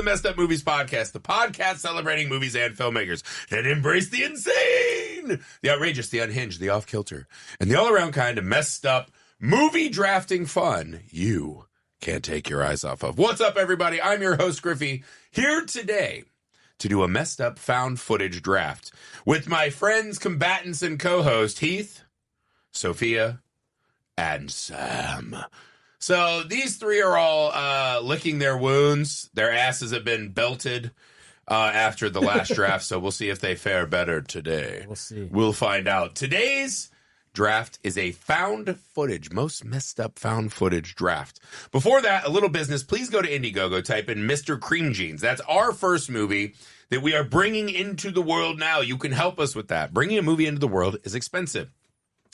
Messed Up Movies Podcast, the podcast celebrating movies and filmmakers that embrace the insane, the outrageous, the unhinged, the off-kilter, and the all-around kind of messed up movie drafting fun you can't take your eyes off of. What's up, everybody? I'm your host, Griffey, here today to do a messed up found footage draft with my friends, combatants, and co-host, Heath, Sophia, and Sam. So these three are all licking their wounds. Their asses have been belted after the last draft, so we'll see if they fare better today. We'll see. We'll find out. Today's draft is a found footage, most messed up found footage draft. Before that, a little business. Please go to Indiegogo, type in Mr. Cream Jeans. That's our first movie that we are bringing into the world now. You can help us with that. Bringing a movie into the world is expensive.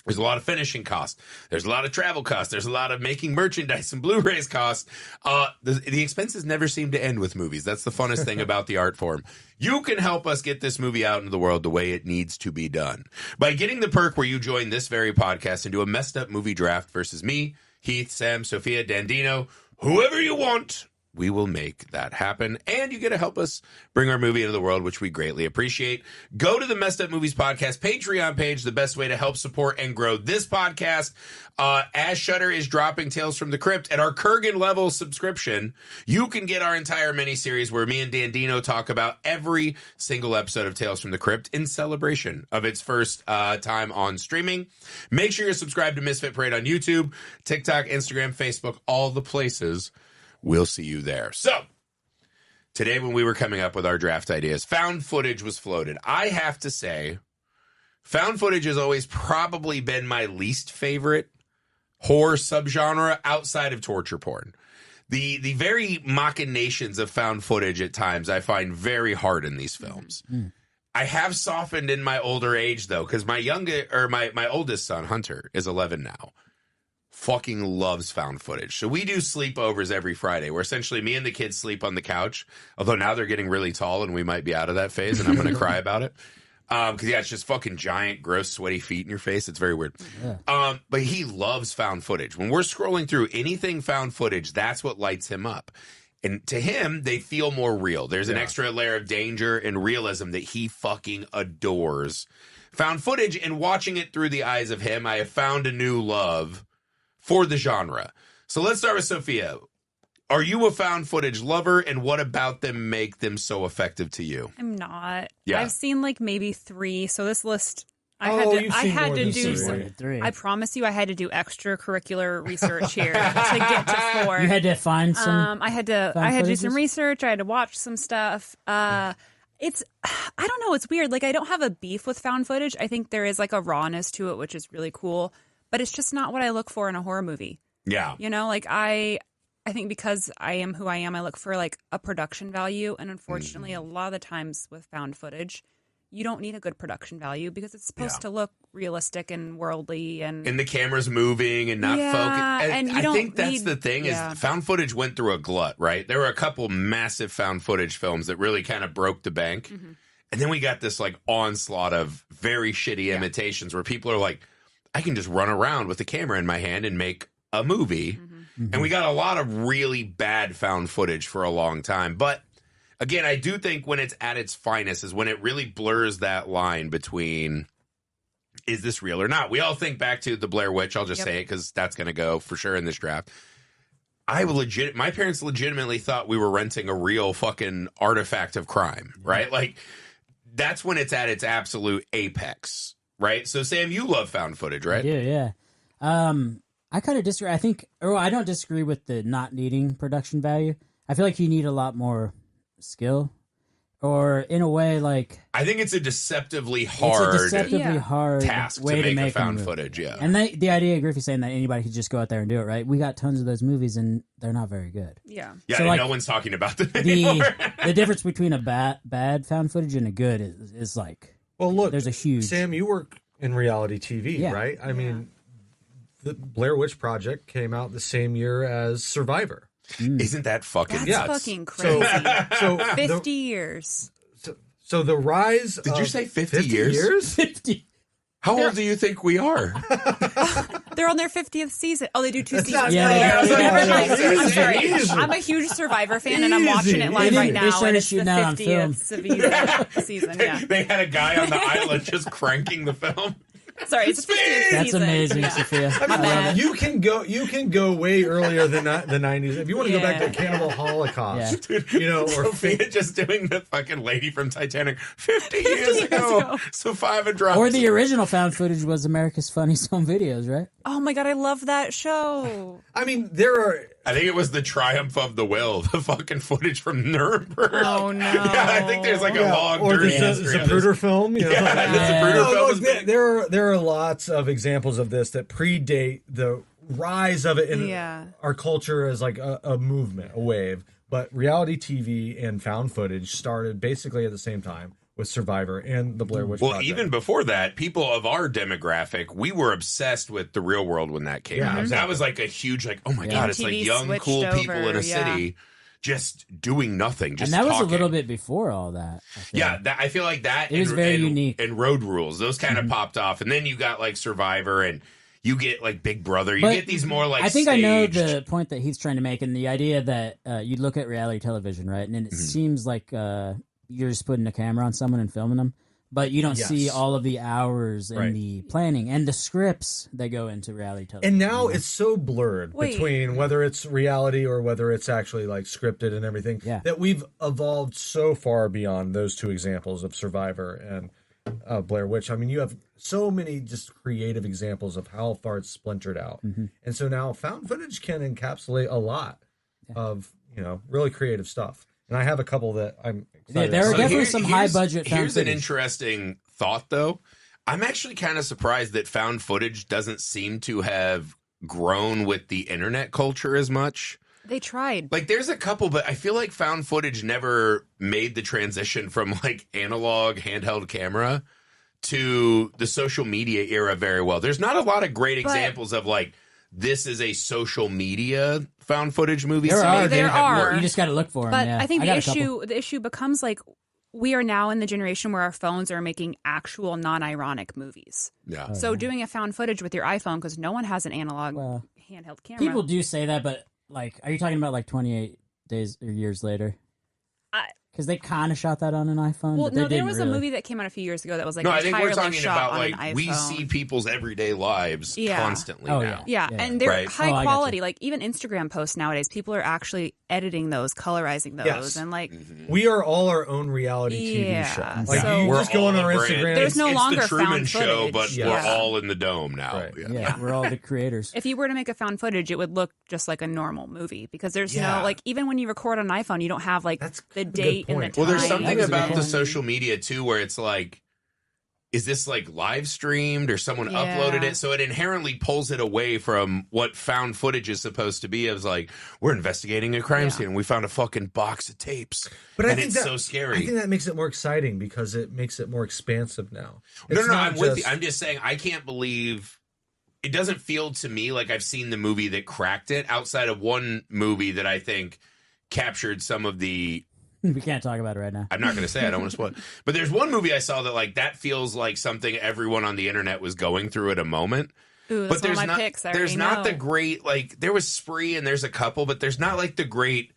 There's a lot of finishing costs. There's a lot of travel costs. There's a lot of making merchandise and Blu-rays costs. The expenses never seem to end with movies. That's the funnest thing about the art form. You can help us get this movie out into the world the way it needs to be done by getting the perk where you join this very podcast and do a messed up movie draft versus me, Heath, Sam, Sophia, Dandino, whoever you want. We will make that happen, and you get to help us bring our movie into the world, which we greatly appreciate. Go to the Messed Up Movies Podcast Patreon page, the best way to help support and grow this podcast. As Shudder is dropping Tales from the Crypt at our Kurgan level subscription, you can get our entire miniseries where me and Dandino talk about every single episode of Tales from the Crypt in celebration of its first time on streaming. Make sure you're subscribed to Misfit Parade on YouTube, TikTok, Instagram, Facebook, all the places. We'll see you there. So, today when we were coming up with our draft ideas, found footage was floated. I have to say, found footage has always probably been my least favorite horror subgenre outside of torture porn. The very machinations of found footage at times I find very hard in these films. I have softened in my older age, though, because my oldest son, Hunter, is 11 now. Fucking loves found footage. So we do sleepovers every Friday where essentially me and the kids sleep on the couch. Although now they're getting really tall and we might be out of that phase and I'm going to cry about it. Because, it's just fucking giant, gross, sweaty feet in your face. It's very weird. Yeah. But he loves found footage. When we're scrolling through anything found footage, that's what lights him up. And to him, they feel more real. There's an extra layer of danger and realism that he fucking adores. Found footage, and watching it through the eyes of him, I have found a new love for the genre. So let's start with Sophia. Are you a found footage lover, and what about them make them so effective to you? I'm not. Yeah. I've seen maybe 3. So this list, I promise you, I had to do extracurricular research here to get to 4. You had to find some. I had to do some research. I had to watch some stuff. I don't know. It's weird. I don't have a beef with found footage. I think there is a rawness to it, which is really cool. But it's just not what I look for in a horror movie. Yeah. I think because I am who I am, I look for a production value. And unfortunately, a lot of the times with found footage, you don't need a good production value because it's supposed to look realistic and worldly. And the camera's moving and not focused. And I think that's the thing is found footage went through a glut, right? There were a couple massive found footage films that really kind of broke the bank. Mm-hmm. And then we got this onslaught of very shitty imitations where people are like, I can just run around with the camera in my hand and make a movie. Mm-hmm. And we got a lot of really bad found footage for a long time. But again, I do think when it's at its finest is when it really blurs that line between, is this real or not? We all think back to the Blair Witch. I'll just say it because that's going to go for sure in this draft. My parents legitimately thought we were renting a real fucking artifact of crime, right? That's when it's at its absolute apex. Right? So, Sam, you love found footage, right? Yeah. I kind of disagree. I don't disagree with the not needing production value. I feel like you need a lot more skill. Or, in a way, I think it's a deceptively hard task way to make a found footage, And the idea of Griffey saying that anybody could just go out there and do it, right? We got tons of those movies, and they're not very good. Yeah. Yeah, so, no one's talking about them anymore. The difference between a bad found footage and a good is well, look, there's a huge... Sam, you work in reality TV, right? I mean, the Blair Witch Project came out the same year as Survivor. Isn't that fucking That's fucking crazy. So 50 years. So the rise Did you say 50 years? 50. How old do you think we are? They're on their 50th season. Oh, they do 2 seasons. Yeah, Never mind. I'm sorry. Easy. I'm a huge Survivor fan, and I'm watching it live right now. started And it's the shooting out on film. 50th season. Yeah. They had a guy on the island just cranking the film. Sorry, it's the 50th That's season. amazing, Yeah. Sophia. bad. You can go way earlier than the 90s. If you want to go back to Cannibal Holocaust, or Sophia just doing the fucking lady from Titanic 50 years ago. Survivor drops. Or the original found footage was America's Funniest Home Videos, right? Oh my god, I love that show. I mean, there are. I think it was the Triumph of the Will, the fucking footage from Nuremberg. Oh no. Yeah, I think there's like a long, or dirty the history of Zapruder this. film. You know? Yeah, the Zapruder film was big. There are lots of examples of this that predate the rise of it in our culture as like a movement, a wave. But reality TV and found footage started basically at the same time with Survivor and the Blair Witch Project. Even before that, people of our demographic, we were obsessed with The Real World when that came out. Exactly. That was like a huge, like, oh my God, it's like MTV young, switched cool people over, in a city just doing nothing, just And that was talking. a little bit before all that. I think. Yeah, I feel like that. It was very unique. And Road Rules, those kind of popped off. And then you got like Survivor and you get like Big Brother. You But get these more like I think I know staged- the point that he's trying to make, and the idea that you look at reality television, right? And then it seems like you're just putting a camera on someone and filming them, but you don't see all of the hours and the planning and the scripts that go into reality television. And now it's so blurred between whether it's reality or whether it's actually like scripted and everything that we've evolved so far beyond those two examples of Survivor and Blair Witch. I mean, you have so many just creative examples of how far it's splintered out. And so now found footage can encapsulate a lot of, really creative stuff. And I have a couple that I'm excited there are about. definitely some high budget found Here's footage. an interesting thought, though. I'm actually kind of surprised that found footage doesn't seem to have grown with the internet culture as much. They tried. Like, there's a couple, but I feel like found footage never made the transition from like analog handheld camera to the social media era very well. There's not a lot of great examples of like, this is a social media found footage movie. There are. There are. You just got to look for them. But yeah. I think got a couple. the issue becomes like we are now in the generation where our phones are making actual non-ironic movies. Yeah. So doing a found footage with your iPhone, because no one has an analog handheld camera. People do say that, but like, are you talking about like 28 days or years later? Because they kind of shot that on an iPhone. Well, but they no, there didn't was really. a movie that came out a few years ago that was like No, I think we're entirely talking shot about on like an iPhone. we see people's everyday lives constantly Oh, now. Yeah, and they're Right. high Oh, I quality. Like even Instagram posts nowadays, people are actually editing those, colorizing those, Yes. and like We are all our own reality TV show. Like so- you We're just go all on our a brand. Instagram. There's no it's longer the Truman found Show, footage. but Yeah. we're all in the dome now. Right. Yeah, we're all the creators. if you were to make a found footage, it would look just like a normal movie because there's Yeah. no like even when you record on an iPhone, you don't have like That's the a good date and the point. time. Well, there's something That is a about good the point. social media too, where it's like, is this like live streamed or someone Yeah. uploaded it? So it inherently pulls it away from what found footage is supposed to be. It was like, we're investigating a crime scene and we found a fucking box of tapes. But and I think it's that, so scary. I think that makes it more exciting because it makes it more expansive now. No, It's no, not I'm with you. just- I'm just saying, I can't believe it doesn't feel to me like I've seen the movie that cracked it outside of one movie that I think captured some of the. We can't talk about it right now. I'm not going to say, I don't want to spoil it. But there's one movie I saw that like that feels like something everyone on the internet was going through at a moment. Ooh, But that's one there's of my not picks. I there's already not know. the great like there was Spree and there's a couple, but there's not like the great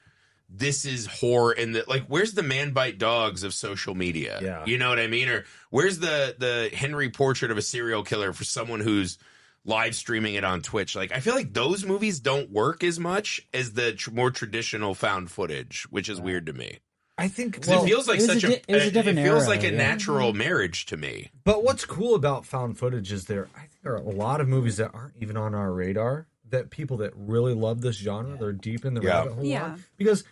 this is horror and the like where's the man bite dogs of social media? Yeah. You know what I mean? Or where's the Henry portrait of a serial killer for someone who's live streaming it on Twitch? Like I feel like those movies don't work as much as the more traditional found footage, which is weird to me. I think 'Cause it feels like it was such a a different it feels era, like a yeah. natural marriage to me. But what's cool about found footage is I think there are a lot of movies that aren't even on our radar that people that really love this genre, they're deep in the rabbit hole on, because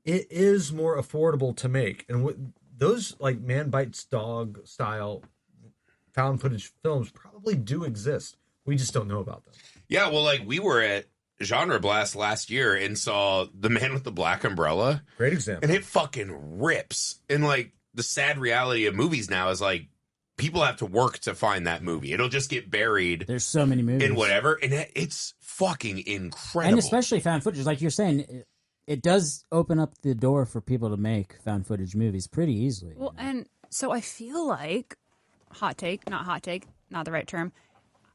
it is more affordable to make. And those like man bites dog style found footage films probably do exist. We just don't know about them. Yeah, well, like we were at Genre Blast last year and saw The Man with the Black Umbrella. Great example. And it fucking rips. And like the sad reality of movies now is like people have to work to find that movie. It'll just get buried There's so many movies. in whatever. And it's fucking incredible. And especially found footage. Like you're saying, it does open up the door for people to make found footage movies pretty easily. Well, and so I feel like hot take, not hot take. not the right term.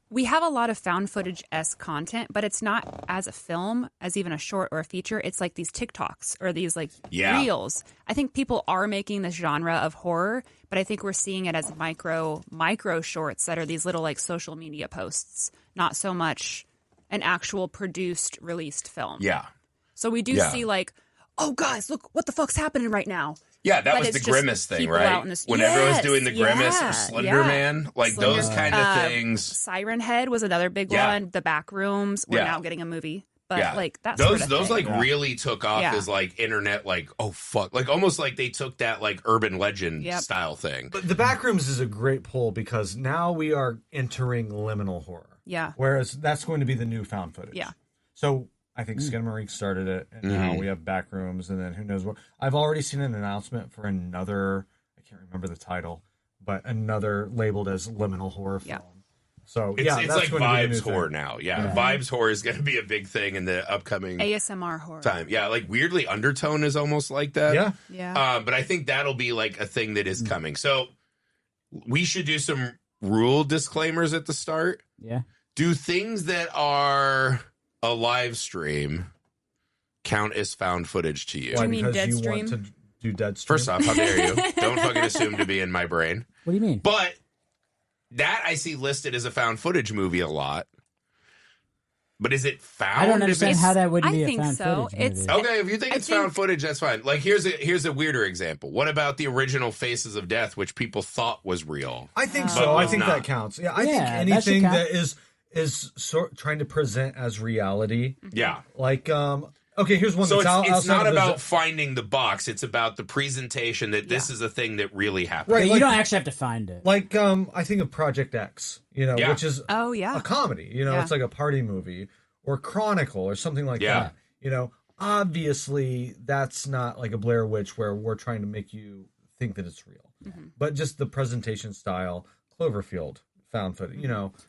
We have a lot of found footage-esque content, but it's not as a film, as even a short or a feature. It's like these TikToks or these like reels. I think people are making this genre of horror, but I think we're seeing it as micro shorts that are these little like social media posts, not so much an actual produced, released film. Yeah. So we do see like, oh guys, look what the fuck's happening right now. Yeah, that was the Grimace thing, right? When everyone's doing the Grimace or Slender Man, like those kind of things. Siren Head was another big one. The Back Rooms. We're now getting a movie. But like that's those like really took off as like internet, like, oh fuck, like almost like they took that like urban legend style thing. But the Backrooms is a great pull because now we are entering liminal horror. Yeah. Whereas that's going to be the new found footage. Yeah. So I think Skinamarink started it, and now we have Backrooms, and then who knows what. I've already seen an announcement for another, I can't remember the title, but another labeled as liminal horror film. So it's that's like vibes thing. horror now. Yeah, vibes horror is going to be a big thing in the upcoming ASMR horror time. Yeah, like weirdly, Undertone is almost like that. Yeah. But I think that'll be like a thing that is coming. So we should do some rule disclaimers at the start. Yeah. Do things that are a live stream count as found footage to you? Why, do you mean because you want Deadstream? to do Deadstream? First off, how dare you? Don't fucking assume to be in my brain. What do you mean? But that I see listed as a found footage movie a lot. But is it found? I don't understand how that wouldn't be a found so. footage movie. Okay, if you think it's found footage, that's fine. Like here's a weirder example. What about the original Faces of Death, which people thought was real? I think so. I think that counts. Yeah, I think anything that is trying to present as reality. Yeah. Like, okay, here's one. So that's it's not about finding the box. It's about the presentation that this is a thing that really happened. Right, you don't actually have to find it. Like, I think of Project X, which is a comedy. It's like a party movie, or Chronicle or something like that. Obviously that's not like a Blair Witch where we're trying to make you think that it's real. But just the presentation style, Cloverfield, found footage,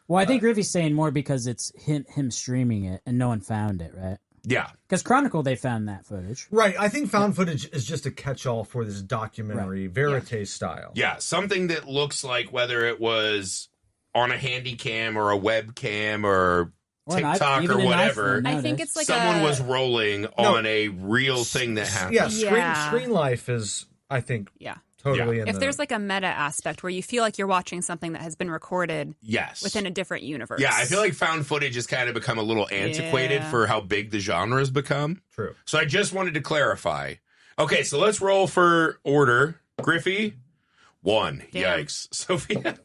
Well, I think Griffey's saying more because it's him streaming it and no one found it, right? Yeah. Because Chronicle, they found that footage. Right. I think found footage is just a catch-all for this documentary, verite style. Yeah, something that looks like whether it was on a handy cam or a webcam or TikTok or whatever. I think it's like someone was rolling on a real thing that happened. Yeah, screen life is, I think, totally in if there's like a meta aspect where you feel like you're watching something that has been recorded within a different universe. Yeah, I feel like found footage has kind of become a little antiquated for how big the genre has become. True. So I just wanted to clarify. Okay, so let's roll for order. Griffey, 1. Damn. Yikes. Sophia,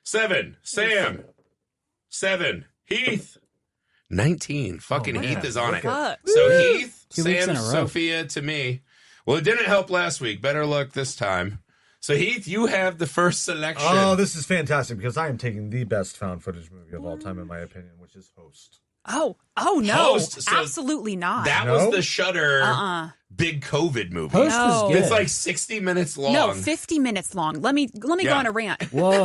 7. Sam, 7. Heath, 19. Fucking Heath is on it. So Heath, Sam, Sophia to me. Well, it didn't help last week. Better luck this time. So, Heath, you have the first selection. Oh, this is fantastic because I am taking the best found footage movie of all time, in my opinion, which is Host. Oh no. Host, so absolutely not. That was the Shudder big COVID movie. Host was good. It's like 60 minutes long. No, 50 minutes long. Let me go on a rant. Whoa.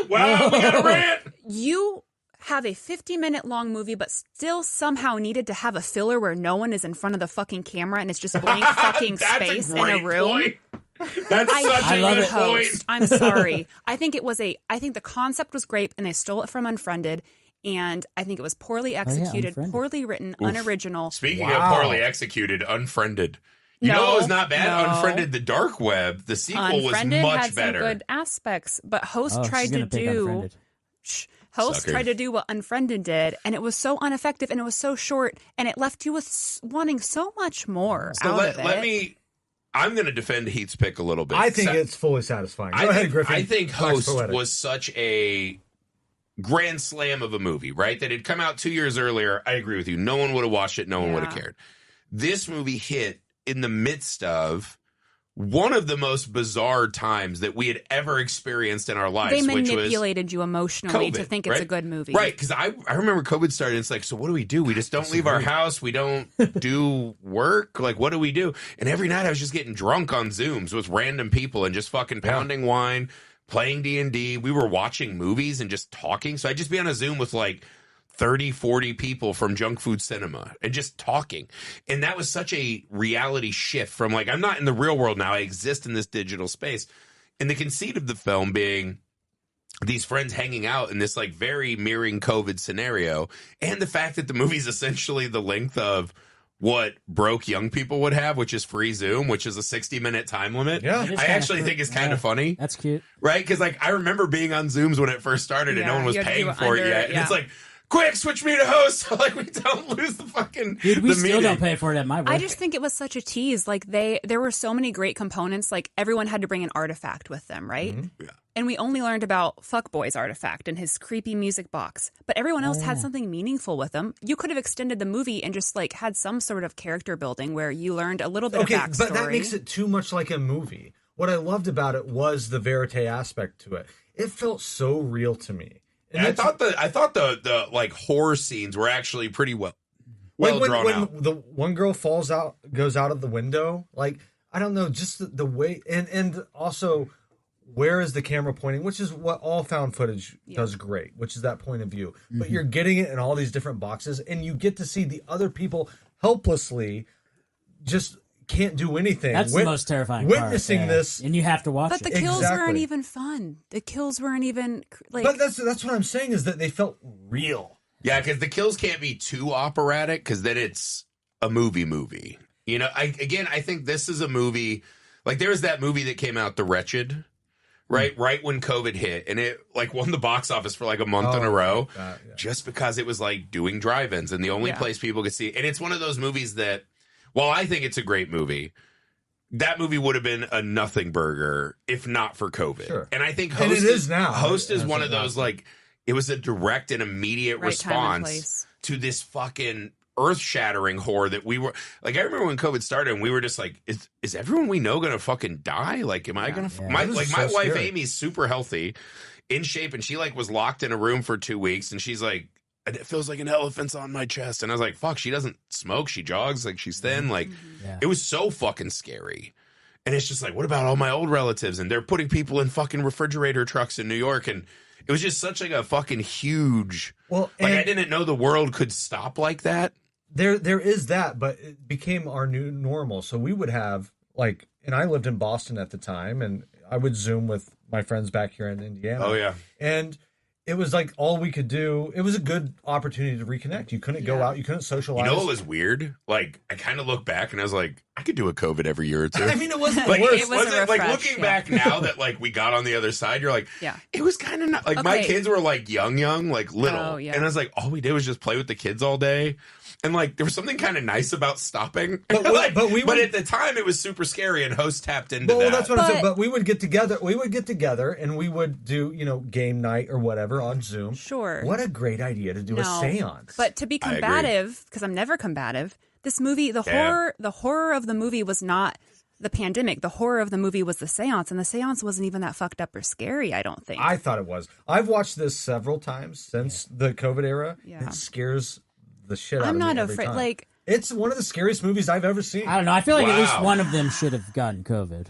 Wow, we got a rant. You have a 50-minute long movie, but still somehow needed to have a filler where no one is in front of the fucking camera and it's just blank fucking space in a room. Point. That's such a good point. I'm sorry. I think the concept was great and they stole it from Unfriended. And I think it was poorly executed, poorly written, unoriginal. Speaking of poorly executed, Unfriended. You know it was not bad? Unfriended, the dark web. The sequel Unfriended was much had better. Some good aspects, but Host tried to do... Host tried to do what Unfriended did, and it was so ineffective, and it was so short, and it left you with wanting so much more out of it. I'm going to defend Heath's pick a little bit. I think it's fully satisfying. Go ahead, Griffin. I think Host was such a grand slam of a movie, right? That had come out 2 years earlier. I agree with you. No one would have watched it. No one would have cared. This movie hit in the midst of one of the most bizarre times that we had ever experienced in our lives. They manipulated you emotionally to think it's a good movie. Right, because I remember COVID started. It's like, so what do? We just don't leave our house. We don't do work. Like, what do we do? And every night I was just getting drunk on Zooms with random people and just fucking pounding wine, playing D&D. We were watching movies and just talking. So I'd just be on a Zoom with like 30, 40 people from junk food cinema and just talking. And that was such a reality shift from like, I'm not in the real world now. I exist in this digital space. And the conceit of the film being these friends hanging out in this like very mirroring COVID scenario, and the fact that the movie's essentially the length of what broke young people would have, which is free Zoom, which is a 60-minute time limit. Yeah, I actually think it's kind of funny. That's cute, right? Because like I remember being on Zooms when it first started, and no one was paying for it yet, and it's like, quick, switch me to host, so like we don't lose the fucking. Dude, we the still meeting. don't pay for it at my work. I just think it was such a tease. Like there were so many great components. Like everyone had to bring an artifact with them, right? Mm-hmm. Yeah. And we only learned about Fuckboy's artifact and his creepy music box. But everyone else had something meaningful with them. You could have extended the movie and just like had some sort of character building where you learned a little bit of backstory. But that makes it too much like a movie. What I loved about it was the verite aspect to it. It felt so real to me. And I thought the like horror scenes were actually pretty well drawn out. When the one girl goes out of the window, like I don't know, just the way, and also where is the camera pointing, which is what all found footage does great, which is that point of view. Mm-hmm. But you're getting it in all these different boxes, and you get to see the other people helplessly just can't do anything. That's the most terrifying witnessing part, this, and you have to watch but it. But the kills weren't even fun. The kills weren't even like. But that's what I'm saying is that they felt real. Yeah, because the kills can't be too operatic, because then it's a movie. You know, I think this is a movie. Like there was that movie that came out, The Wretched. Right when COVID hit, and it like won the box office for like a month in a row, just because it was like doing drive-ins and the only place people could see it. And it's one of those movies that, while I think it's a great movie, that movie would have been a nothing burger if not for COVID. Sure. And I think Host is now. Host is one of those like it was a direct and immediate response to this fucking earth-shattering horror that we were like. I remember when COVID started and we were just like, is everyone we know gonna fucking die? Like, am I gonna my wife Amy's super healthy, in shape, and she like was locked in a room for 2 weeks, and she's like, it feels like an elephant's on my chest. And I was like, fuck, she doesn't smoke, she jogs, like she's thin. Like it was so fucking scary. And it's just like, what about all my old relatives? And they're putting people in fucking refrigerator trucks in New York, and it was just such like a fucking huge I didn't know the world could stop like that. There is that, but it became our new normal. So we would have like, and I lived in Boston at the time, and I would Zoom with my friends back here in Indiana. Oh yeah. And it was like all we could do. It was a good opportunity to reconnect. You couldn't go out. You couldn't socialize. You know what was weird? Like, I kind of look back and I was like, I could do a COVID every year or two. I mean, it wasn't like, worse. It wasn't like looking back now that like we got on the other side. You're like, it was kind of not like my kids were like young, like little, and I was like, all we did was just play with the kids all day. And like there was something kind of nice about stopping, but at the time it was super scary, and Host tapped into that. Well, that's what I'm saying. But we would get together. And we would do game night or whatever on Zoom. Sure. What a great idea to do a séance. But to be combative, because I'm never combative, this movie, the horror of the movie was not the pandemic. The horror of the movie was the séance, and the séance wasn't even that fucked up or scary, I don't think. I thought it was. I've watched this several times since the COVID era. Yeah. It scares the shit out of me. I'm not afraid. Time. Like, it's one of the scariest movies I've ever seen. I don't know. I feel like at least one of them should have gotten COVID.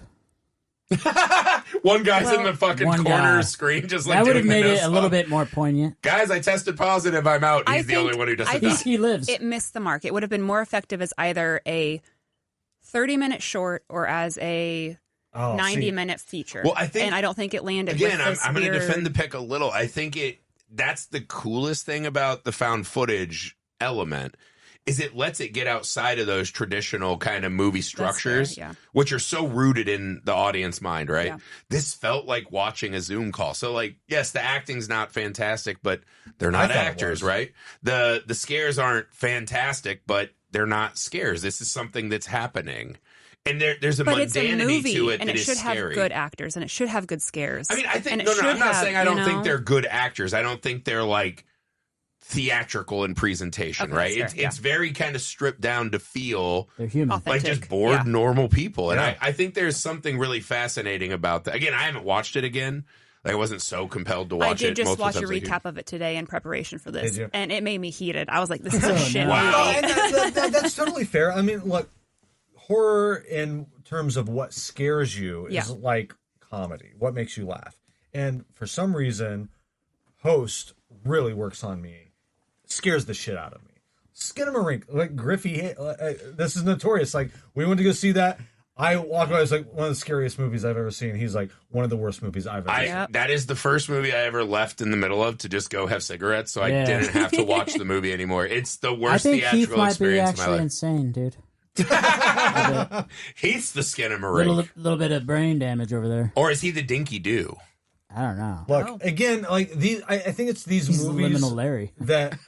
One guy's in the fucking corner screen, just like that would have made it a little bit more poignant. Guys, I tested positive. I'm out. He's the only one who doesn't. I think he lives. It missed the mark. It would have been more effective as either a 30-minute short or as a 90-minute feature. Well, I don't think it landed. Again, I'm going to defend the pick a little. I think that's the coolest thing about the found footage element is it lets it get outside of those traditional kind of movie structures, which are so rooted in the audience mind, right? Yeah. This felt like watching a Zoom call. So like, yes, the acting's not fantastic, but they're not actors, right? The scares aren't fantastic, but they're not scares. This is something that's happening. And there's a mundanity to it that is scary. And it should have good actors, and it should have good scares. I mean, I think, I'm not saying I don't think they're good actors. I don't think they're like theatrical in presentation, right? It's very kind of stripped down to feel they're human, like just bored, normal people. And I think there's something really fascinating about that. Again, I haven't watched it again. Like, I wasn't so compelled to watch it. I did just watch a recap of it today in preparation for this, and it made me heated. I was like, this is a shit movie. That's totally fair. I mean, look, horror in terms of what scares you is like comedy. What makes you laugh? And for some reason, Host really works on me. Scares the shit out of me. Skinamarink, like Griffey. This is notorious. Like, we went to go see that. I walked away. It was like one of the scariest movies I've ever seen. He's like one of the worst movies I've ever seen. That is the first movie I ever left in the middle of to just go have cigarettes, so I didn't have to watch the movie anymore. It's the worst theatrical experience of my life. Insane, dude. He's the Skinnamarink. Little bit of brain damage over there. Or is he the Dinky Doo? I don't know. Look, again, like these, I think it's these movies Larry. that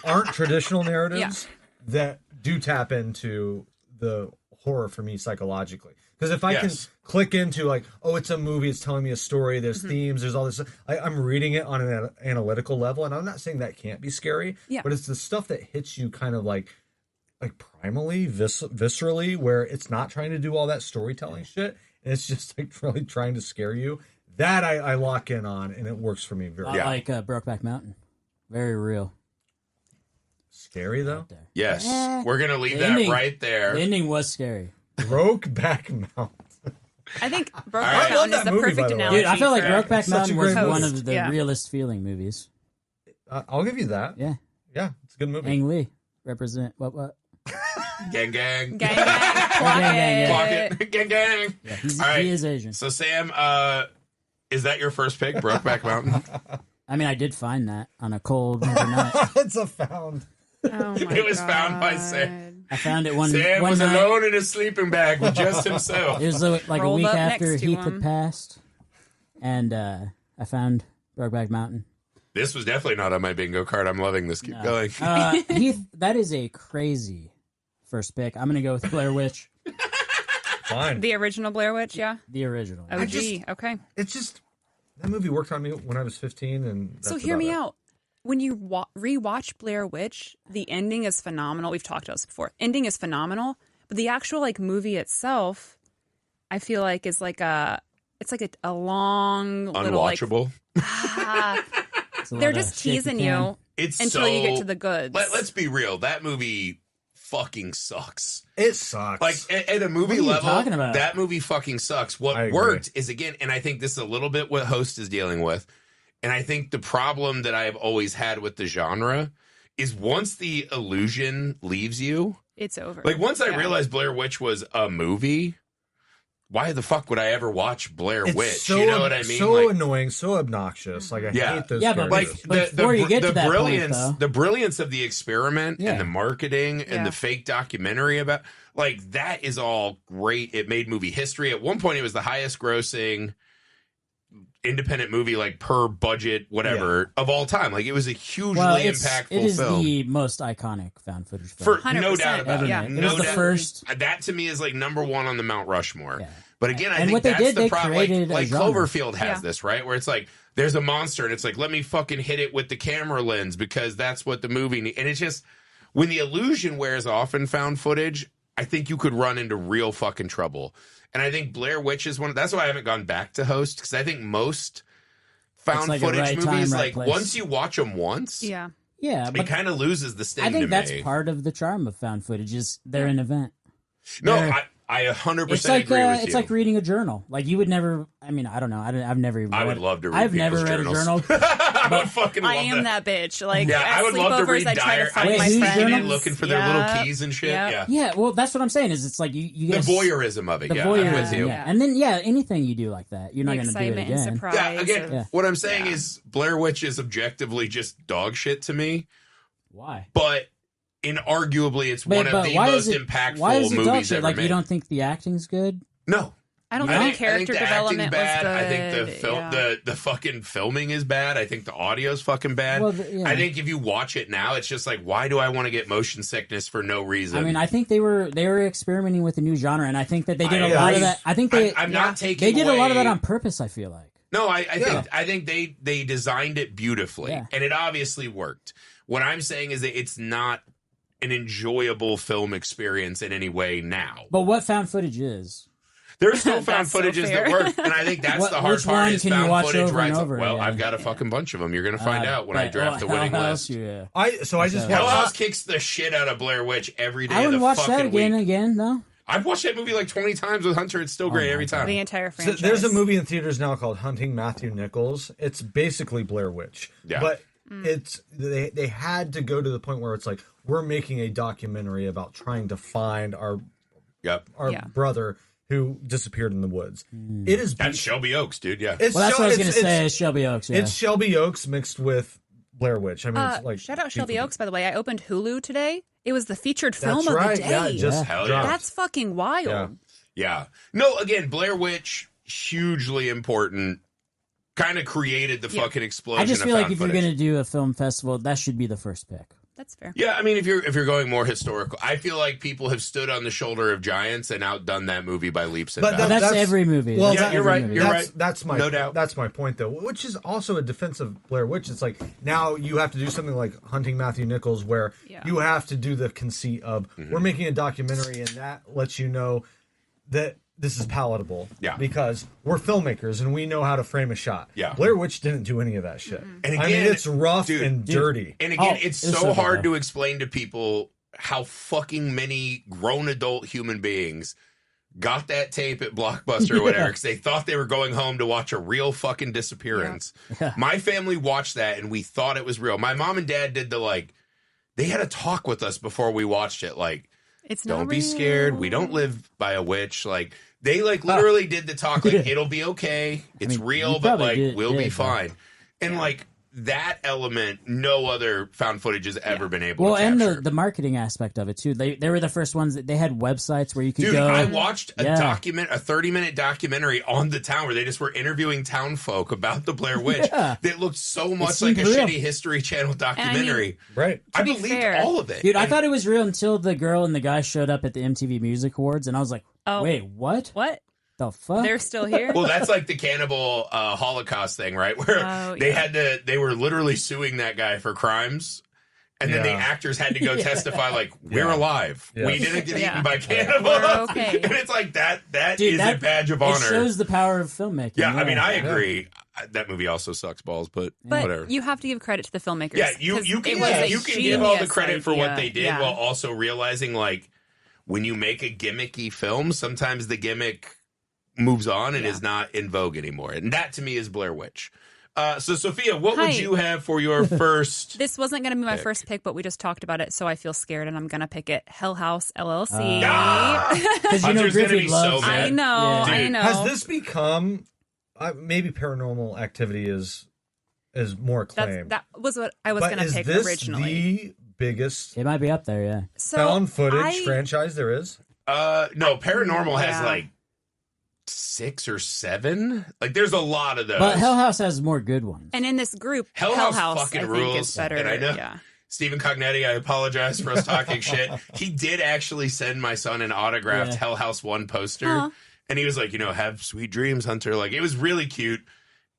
aren't traditional narratives that do tap into the horror for me psychologically. Because if I can click into like, oh, it's a movie, it's telling me a story, there's themes, there's all this. I'm reading it on an analytical level, and I'm not saying that can't be scary, but it's the stuff that hits you kind of like primally, viscerally, where it's not trying to do all that storytelling shit, and it's just like really trying to scare you. That I lock in on, and it works for me very well. Like Brokeback Mountain. Very real. Scary, though? Right yes. We're going to leave that right there. The ending was scary. Brokeback Mountain. I think Brokeback Mountain is the perfect analogy. Dude, I feel like Brokeback Mountain was movie. one of the realest feeling movies. I'll give you that. Yeah. Yeah, it's a good movie. Ang Lee. Represent what? Gang. Gang. Clock it. Gang. Yeah, he is Asian. So, Sam, is that your first pick, Brokeback Mountain? I mean, I did find that on a cold winter night. It's a found. Oh my It was found by Sam. I found it one Sam one was night. alone in his sleeping bag with just himself. It was like a Rolled week up after next to Heath him. had passed, and I found Brokeback Mountain. This was definitely not on my bingo card. I'm loving this. Keep going. Heath, that is a crazy first pick. I'm going to go with Blair Witch. Fine. The original Blair Witch, The original. OG, okay. It's just, that movie worked on me when I was 15. And So hear me out. When you rewatch Blair Witch, the ending is phenomenal. We've talked about this before. Ending is phenomenal, but the actual like movie itself, I feel like is like a long little like Unwatchable. they're just teasing you until you get to the goods. Let's be real. That movie fucking sucks. It sucks. Like at a movie What are you level, talking about? that movie fucking sucks. I What agree. worked is, again, and I think this is a little bit what Host is dealing with, and I think the problem that I have always had with the genre is once the illusion leaves you, It's over. like once I realized Blair Witch was a movie, why the fuck would I ever watch Blair It's Witch? so, You know what I mean? So Like, annoying, so obnoxious. Like I hate those Yeah, but characters. like Before you get to that point, brilliance, though. the brilliance of the experiment and the marketing and Yeah. the fake documentary about, like, that is all great. It made movie history. At one point, it was the highest grossing independent movie, like per budget, whatever, of all time. Like, it was a hugely impactful it is film. the most iconic found footage film. For no 100%, doubt about yeah. it. It No was the doubt. first. That to me is like number one on the Mount Rushmore. Yeah. But again, I And think what they that's did, the they problem. created a Like genre. Cloverfield has this, right? Where it's like there's a monster and it's like, let me fucking hit it with the camera lens because that's what the movie needs. And it's just when the illusion wears off in found footage, I think you could run into real fucking trouble. And I think Blair Witch is that's why I haven't gone back to Host, because I think most found like a footage right time, movies, right like place. once you watch them once, yeah. Yeah, it but kind of loses the sting I think to that's me. part of the charm of found footage is they're an event. No, They're- I 100% It's like agree with you. it's like reading a journal. Like you would never. I mean, I don't know. I've never. Even I read, would love to read I've never people's read journals. a journal. I would fucking love I am that bitch. Like, Yeah, at I would love to sleepovers, read I try diary. to find Wait, my whose friends. journal? Looking for their little keys and shit. Yep. Yeah. Yeah, well, that's what I'm saying. Is it's like you The get voyeurism of it. the Yeah, voyeurism, I'm with you. yeah. And then anything you do like that, you're not The going to do it excitement and again. surprise. Yeah, again, of- what I'm saying is Blair Witch is objectively just dog shit to me, Why? but inarguably it's one of the why most is it, impactful why is it dog movies shit? ever Like made. you don't think the acting's good? No. I don't You think know? character the development acting's bad. was good. I think the film, yeah. the fucking filming is bad. I think the audio's fucking bad. Well, yeah. I think if you watch it now, it's just like, why do I want to get motion sickness for no reason? I mean, I think they were experimenting with a new genre, and I think that they did a I- lot of that. I think they I'm not taking they did a lot of away- that on purpose. I feel like. No, I think they designed it beautifully, Yeah. and it obviously worked. What I'm saying is that it's not an enjoyable film experience in any way now. But what found footage is? There's still found That's so footages fair. that work, and I think that's the hard Which part. one Is can you found watch footage over where and it's like, over well, again? I've got a fucking bunch of them. You're gonna find out when I draft the winning Hell list. House, yeah. I just Hell watched. House kicks the shit out of Blair Witch every day I of would the watch fucking that again week. and again, though. I've watched that movie like 20 times with Hunter. It's still great every time. The entire So franchise. there's a movie in theaters now called Hunting Matthew Nichols. It's basically Blair Witch. Yeah. But it's they had to go to the point where it's like, we're making a documentary about trying to find our Yep. Yeah. brother who disappeared in the woods. It is that's Shelby Oaks, dude. Yeah, that's what I was going to say. Shelby Oaks. Yeah. It's Shelby Oaks mixed with Blair Witch. I mean, it's like shout out Shelby Oaks. By the way, I opened Hulu today. It was the featured film of the day. Yeah, it just dropped. That's fucking wild. Yeah. No, again, Blair Witch, hugely important. Kind of created the fucking explosion. I just feel like if footage. you're going to do a film festival, that should be the first pick. That's fair. Yeah, I mean, if you're going more historical, I feel like people have stood on the shoulder of giants and outdone that movie by leaps and bounds. But that's every movie. Well, you're right. You're right. That's my no doubt. That's my point, though. Which is also a defense of Blair Witch. It's like now you have to do something like Hunting Matthew Nichols, where you have to do the conceit of we're making a documentary, and that lets you know that this is palatable. Yeah. Because we're filmmakers and we know how to frame a shot. Yeah. Blair Witch didn't do any of that shit. Mm-hmm. And again, I mean, it's rough and dirty. And again, it's so hard to explain to people how fucking many grown adult human beings got that tape at Blockbuster or whatever because they thought they were going home to watch a real fucking disappearance. Yeah. My family watched that and we thought it was real. My mom and dad did they had a talk with us before we watched it. Like, it's don't not be real. scared. We don't live by a witch. Like, they literally did the talk. Like, it'll be okay. It's real, but we'll be fine. And that element, no other found footage has ever been able to capture. And the marketing aspect of it too. They were the first ones that they had websites where you could go. I watched a 30-minute documentary on the town where they just were interviewing town folk about the Blair Witch. That looked so much like a shitty History Channel documentary. I believed all of it. Dude, I thought it was real until the girl and the guy showed up at the MTV Music Awards, and I was like, wait, what? What? The fuck? They're still here? Well, that's like the cannibal Holocaust thing, right? Where they were literally suing that guy for crimes. And then the actors had to go testify like, we're alive. Yeah. We didn't get eaten by cannibals. We're okay. And it's like that is a badge of honor. It shows the power of filmmaking. Yeah, I mean, I agree. That movie also sucks balls, but whatever. You have to give credit to the filmmakers. Yeah, you can give all the credit for what they did while also realizing, like, when you make a gimmicky film, sometimes the gimmick moves on and is not in vogue anymore. And that, to me, is Blair Witch. So, Sophia, what would you have for your first This wasn't going to be my first pick, but we just talked about it, so I feel scared, and I'm going to pick it. Hell House, LLC. Because Hunter's going to be so mad. I know, I know. Has this become... maybe Paranormal Activity is more acclaimed. That was what I was going to pick originally. The biggest it might be up there, found footage franchise there is? No, Paranormal has like 6 or 7. Like, there's a lot of those. But Hell House has more good ones. And in this group, Hell House fucking I think rules. is better. And I know Stephen Cognetti, I apologize for us talking shit. He did actually send my son an autographed Hell House 1 poster. And he was like, have sweet dreams, Hunter. Like, it was really cute.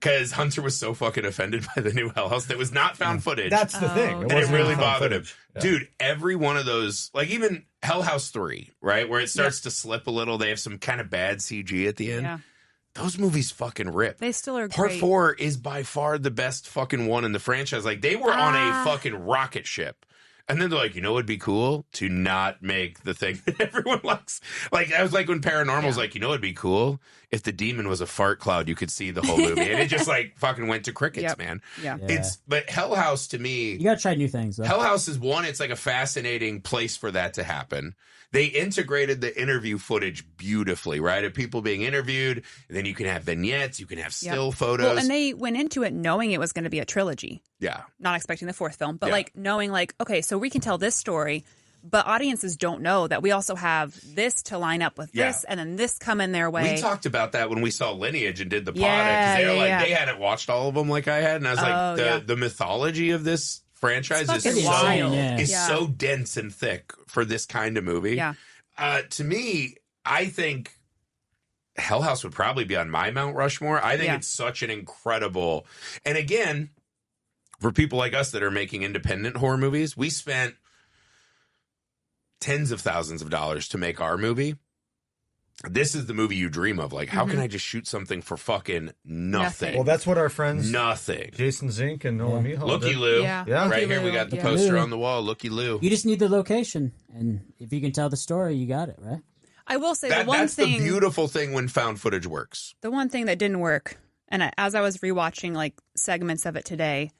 Because Hunter was so fucking offended by the new Hell House that was not found footage. That's the thing. And it really bothered him. Yeah. Dude, every one of those, like even Hell House 3, right? Where it starts to slip a little. They have some kind of bad CG at the end. Yeah. Those movies fucking rip. They still are Part great. 4 is by far the best fucking one in the franchise. Like, they were on a fucking rocket ship. And then they're like, what would be cool? To not make the thing that everyone likes. Like, that was like when Paranormal's like, what would be cool? If the demon was a fart cloud, you could see the whole movie. And it just like fucking went to crickets, man. Yeah. But Hell House, to me, you gotta try new things, though. Hell House is one, it's like a fascinating place for that to happen. They integrated the interview footage beautifully, right? Of people being interviewed. And then you can have vignettes, you can have still photos. Well, and they went into it knowing it was going to be a trilogy. Yeah. Not expecting the 4th film, but like knowing like, okay, so we can tell this story, but audiences don't know that we also have this to line up with this and then this come in their way. We talked about that when we saw Lineage and did the pod. Because they were like, they hadn't watched all of them like I had. And I was like, the mythology of this franchise is so dense and thick for this kind of movie. Yeah. To me, I think Hell House would probably be on my Mount Rushmore. I think it's such an incredible... And again, for people like us that are making independent horror movies, we spent tens of thousands of dollars to make our movie. This is the movie you dream of. Like, how can I just shoot something for fucking nothing? Well, that's what our friends... Nothing. Jason Zink and Nolan Miho Looky Lou. Yeah. Right here, we got the poster on the wall. Looky Lou. You just need the location. And if you can tell the story, you got it, right? I will say that's the beautiful thing when found footage works. The one thing that didn't work, and as I was rewatching like segments of it today,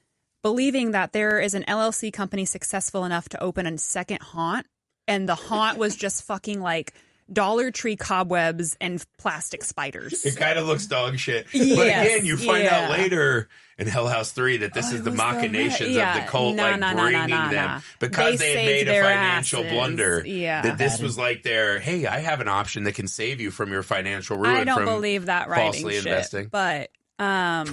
believing that there is an LLC company successful enough to open a second haunt, and the haunt was just fucking like Dollar Tree cobwebs and plastic spiders. It kind of looks dog shit. But again, you find out later in Hell House 3 that this is the machinations of the cult, bringing them because they had made a financial blunder. That this was like their, hey, I have an option that can save you from your financial ruin. I don't believe that writing falsely shit, investing. But I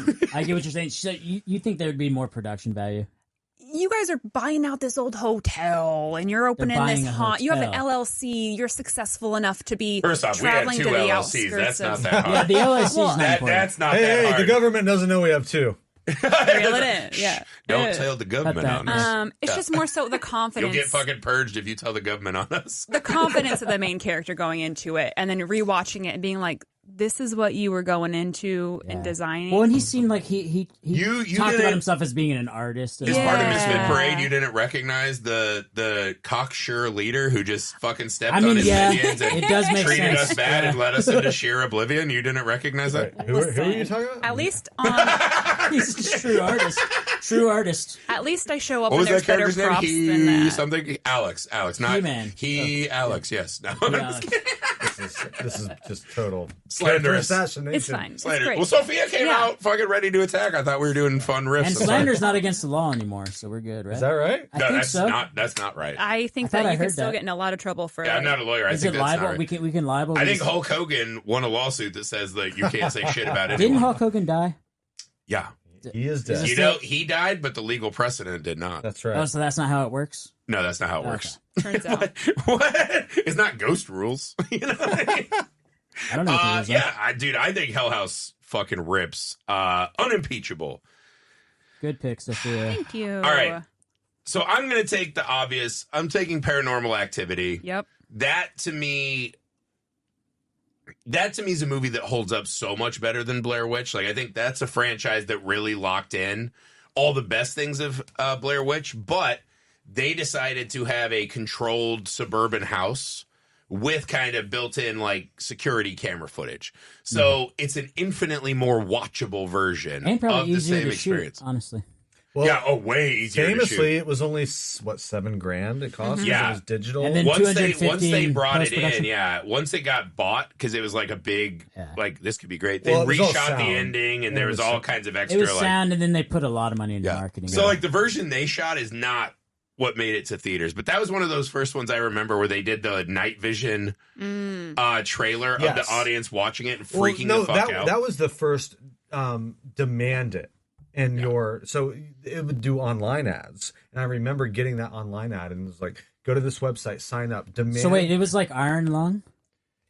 get what you're saying. So you think there would be more production value? You guys are buying out this old hotel, and you're opening this you have an LLC. You're successful enough to be First off, traveling we have 2 to the LLCs. outskirts. That's not that hard. Yeah, the LLC is not important. That's not that hard. The government doesn't know we have 2. Reel it in. Yeah. Don't tell the government on us. It's just more so the confidence. You'll get fucking purged if you tell the government on us. The confidence of the main character going into it, and then rewatching it and being like, this is what you were going into and designing. Well, and he seemed like he talked about himself as being an artist. As part of Misfit Parade, you didn't recognize the cocksure leader who just fucking stepped on his minions and treated us bad and led us into sheer oblivion. You didn't recognize that? Who are you talking about? At least on... He's a true artist. True artist. At least I show up what and there's better name? props than that. Something? Alex, not He-Man. Alex, yes. No. This is just total slanderous assassination. It's fine. It's great. Well, Sophia came out fucking ready to attack. I thought we were doing fun riffs. And slander's not against the law anymore, so we're good, right? Is that right? I think so. That's not right. I think that you can still get in a lot of trouble for I'm not a lawyer. I Is think it that's libel? not right. We can libel. I think Hulk Hogan won a lawsuit that says that you can't say shit about anyone. Didn't Hulk Hogan die? Yeah. He is dead. He died, but the legal precedent did not. That's right. Oh, so that's not how it works? No, that's not how it works. Turns out. What? It's not ghost rules. You know what I mean? I don't know what the rules are. I think Hell House fucking rips. Unimpeachable. Good pick, Sophia. Thank you. All right. So I'm going to take the obvious. I'm taking Paranormal Activity. Yep. That to me is a movie that holds up so much better than Blair Witch. Like, I think that's a franchise that really locked in all the best things of Blair Witch, but they decided to have a controlled suburban house with kind of built-in, like, security camera footage. So it's an infinitely more watchable version and probably of the same to experience. Shoot, honestly. Well, way easier famously, to shoot. it was only, $7,000 it cost? Yeah. It was digital. And then once they brought it post-production. in, once it got bought, because it was like a big, like, this could be great. They Well, it was all reshot the sound. ending, and there was all kinds of extra, It was like, sound, and then they put a lot of money into marketing. So, like, the version they shot is not what made it to theaters, but that was one of those first ones I remember where they did the night vision trailer of the audience watching it and freaking the fuck out. That was the first demand it. And so it would do online ads. And I remember getting that online ad and it was like, go to this website, sign up, demand. So wait, it was like Iron Lung?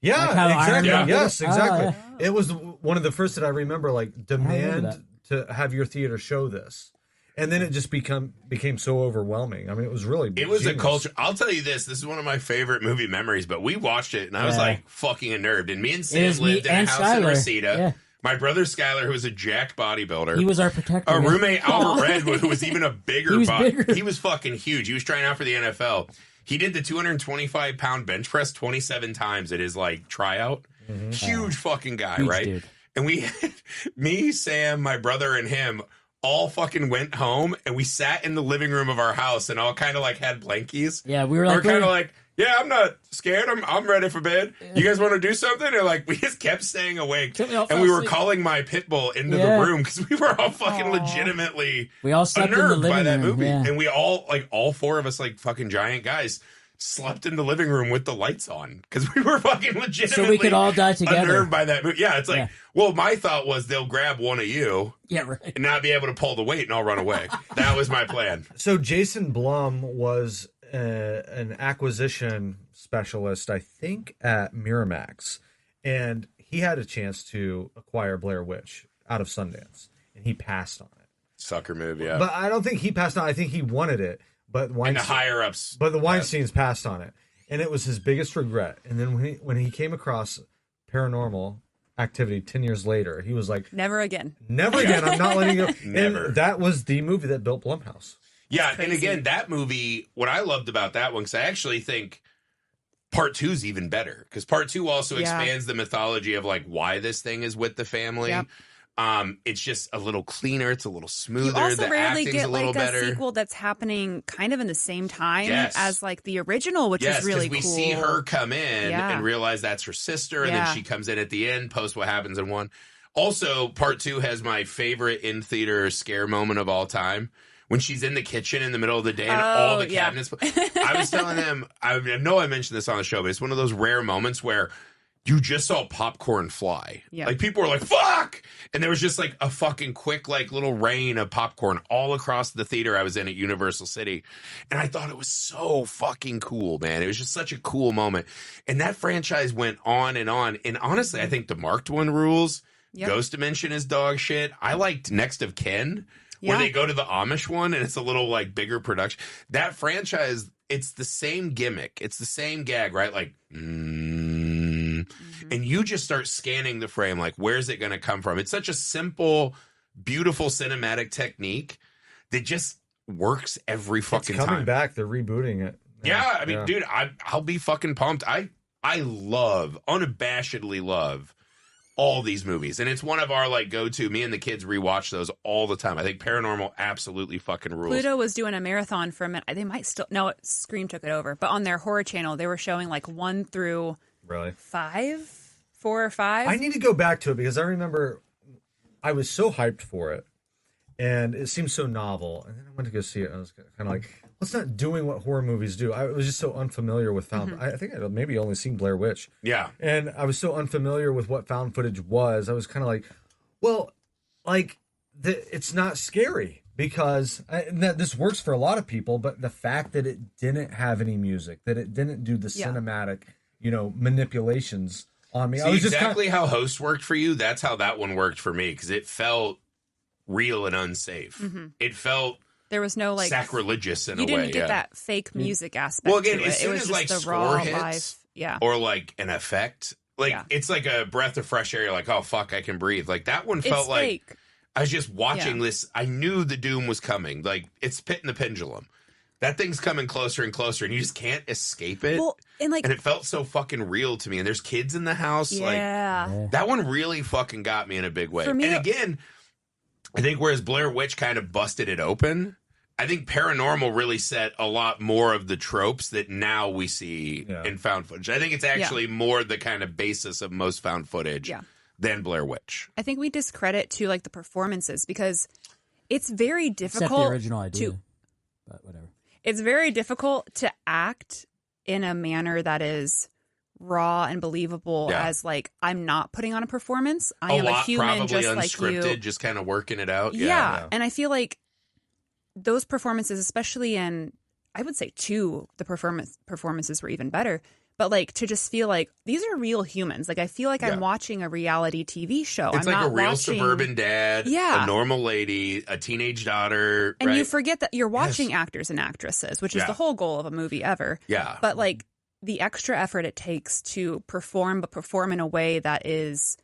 Yeah, like how exactly. Iron Yes, exactly. Oh, yeah. It was one of the first that I remember, like, demand to have your theater show this. And then it just became so overwhelming. I mean, it was really genius. A culture. I'll tell you this is one of my favorite movie memories, but we watched it and I was like fucking unnerved. And me and Sam lived in a house in Reseda. Yeah. My brother Skylar, who was a jacked bodybuilder. He was our protector. Our roommate Albert Red, who was even a bigger bigger. He was fucking huge. He was trying out for the NFL. He did the 225-pound bench press 27 times at his, like, tryout. Mm-hmm. Huge fucking guy, huge right? Dude. And we, me, Sam, my brother, and him all fucking went home, and we sat in the living room of our house and all kind of, like, had blankies. Yeah, we were like... kind of like... Yeah, I'm not scared. I'm ready for bed. You guys want to do something? And like, we just kept staying awake, and we were calling my pit bull into the room because we were all fucking legitimately unnerved by that movie. Yeah. And we all, like, all four of us, like, fucking giant guys, slept in the living room with the lights on because we were fucking legitimately so we could all die together. Unnerved by that movie. Yeah, it's like, well, my thought was they'll grab one of you, right, and not be able to pull the weight, and I'll run away. That was my plan. So Jason Blum was an acquisition specialist, I think, at Miramax, and he had a chance to acquire Blair Witch out of Sundance, and he passed on it. Sucker move, yeah. But I don't think he passed on. I think he wanted it, but and the higher ups. But the Weinsteins passed on it, and it was his biggest regret. And then when he came across Paranormal Activity 10 years later, he was like, "Never again, never again. I'm not letting you go." Never. And that was the movie that built Blumhouse. Yeah, and again, that movie, what I loved about that one, because I actually think part 2 is even better, because part 2 also expands the mythology of, like, why this thing is with the family. Yep. It's just a little cleaner. It's a little smoother. You also the rarely acting's get a little like better. a sequel that's happening kind of in the same time as like the original, which is really cool. Yes, because we see her come in and realize that's her sister, and then she comes in at the end, post what happens in 1. Also, part 2 has my favorite in-theater scare moment of all time. When she's in the kitchen in the middle of the day and all the cabinets. I was telling them, I know I mentioned this on the show, but it's one of those rare moments where you just saw popcorn fly. Yeah. Like, people were like, fuck! And there was just, like, a fucking quick, like, little rain of popcorn all across the theater I was in at Universal City. And I thought it was so fucking cool, man. It was just such a cool moment. And that franchise went on. And honestly, I think the marked one rules. Yep. Ghost Dimension is dog shit. I liked Next of Kin, where they go to the Amish one, and it's a little, like, bigger production. That franchise, it's the same gimmick. It's the same gag, right? Like, and you just start scanning the frame, like, where's it going to come from? It's such a simple, beautiful cinematic technique that just works every fucking time. It's coming back. They're rebooting it. Yeah, I mean, dude, I'll be fucking pumped. I unabashedly love all these movies. And it's one of our, like, go-to. Me and the kids rewatch those all the time. I think Paranormal absolutely fucking rules. Pluto was doing a marathon for a minute. They might still... No, Scream took it over. But on their horror channel, they were showing, like, 1 through... Really? 5? 4 or 5? I need to go back to it because I remember I was so hyped for it. And it seemed so novel. And then I went to go see it. And I was kind of like... Well, it's not doing what horror movies do. I was just so unfamiliar with found. I think I maybe only seen Blair Witch. Yeah, and I was so unfamiliar with what found footage was. I was kind of like, well, like it's not scary because this works for a lot of people. But the fact that it didn't have any music, that it didn't do the cinematic, manipulations on me. See, I was exactly how Host worked for you. That's how that one worked for me because it felt real and unsafe. It felt. There was no, like, sacrilegious in a way. You didn't get that fake music aspect. Well, again, to as soon it was as, just like, the score raw hits, live. or, like, an effect, like, it's like a breath of fresh air. You're like, oh, fuck, I can breathe. Like, that one felt like fake. I was just watching this. I knew the doom was coming. Like, it's pitting the pendulum. That thing's coming closer and closer, and you just can't escape it. Well, and it felt so fucking real to me. And there's kids in the house. Like, that one really fucking got me in a big way. For me, and again, I think whereas Blair Witch kind of busted it open, I think Paranormal really set a lot more of the tropes that now we see in found footage. I think it's actually more the kind of basis of most found footage than Blair Witch. I think we discredit, too, like, the performances because it's very difficult. Except the original idea. But whatever. It's very difficult to act in a manner that is raw and believable as, like, I'm not putting on a performance. I am a human just like you. Unscripted, just kind of working it out. Yeah. And I feel like those performances, especially in, I would say 2, the performances were even better. But, like, to just feel like these are real humans. Like, I feel like I'm watching a reality TV show. It's I'm like not a real watching... suburban dad, a normal lady, a teenage daughter. And you forget that you're watching actors and actresses, which is the whole goal of a movie ever. Yeah. But, like, the extra effort it takes to perform, but perform in a way that is...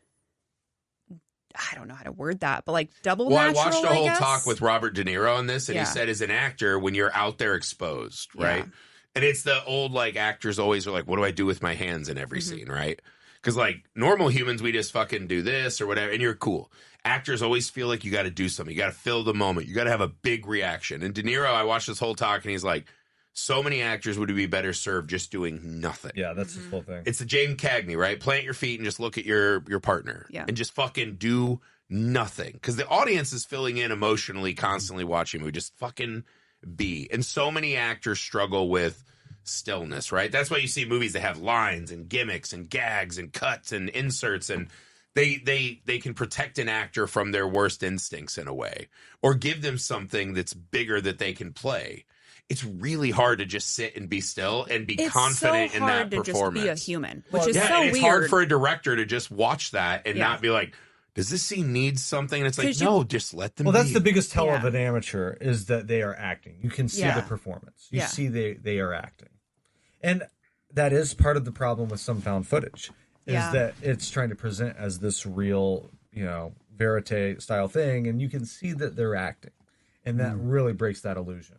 I don't know how to word that, but, like, double natural, I watched a whole talk with Robert De Niro on this, and he said as an actor, when you're out there exposed, right? And it's the old, like, actors always are like, what do I do with my hands in every scene, right? Because, like, normal humans, we just fucking do this or whatever, and you're cool. Actors always feel like you got to do something. You got to fill the moment. You got to have a big reaction. And De Niro, I watched this whole talk, and he's like, so many actors would be better served just doing nothing. Yeah, that's the whole thing. It's the James Cagney, right? Plant your feet and just look at your partner. Yeah. And just fucking do nothing. Because the audience is filling in emotionally, constantly watching movie. Just fucking be. And so many actors struggle with stillness, right? That's why you see movies that have lines and gimmicks and gags and cuts and inserts, and they can protect an actor from their worst instincts in a way, or give them something that's bigger that they can play. It's really hard to just sit and be still and be confident in that performance. It's so hard to just be a human, which is so weird. It's hard for a director to just watch that and not be like, does this scene need something? And it's like, no, just let them be. Well, that's the biggest tell of an amateur, is that they are acting. You can see the performance. You see they are acting. And that is part of the problem with some found footage, is that it's trying to present as this real, verite style thing, and you can see that they're acting. And that really breaks that illusion.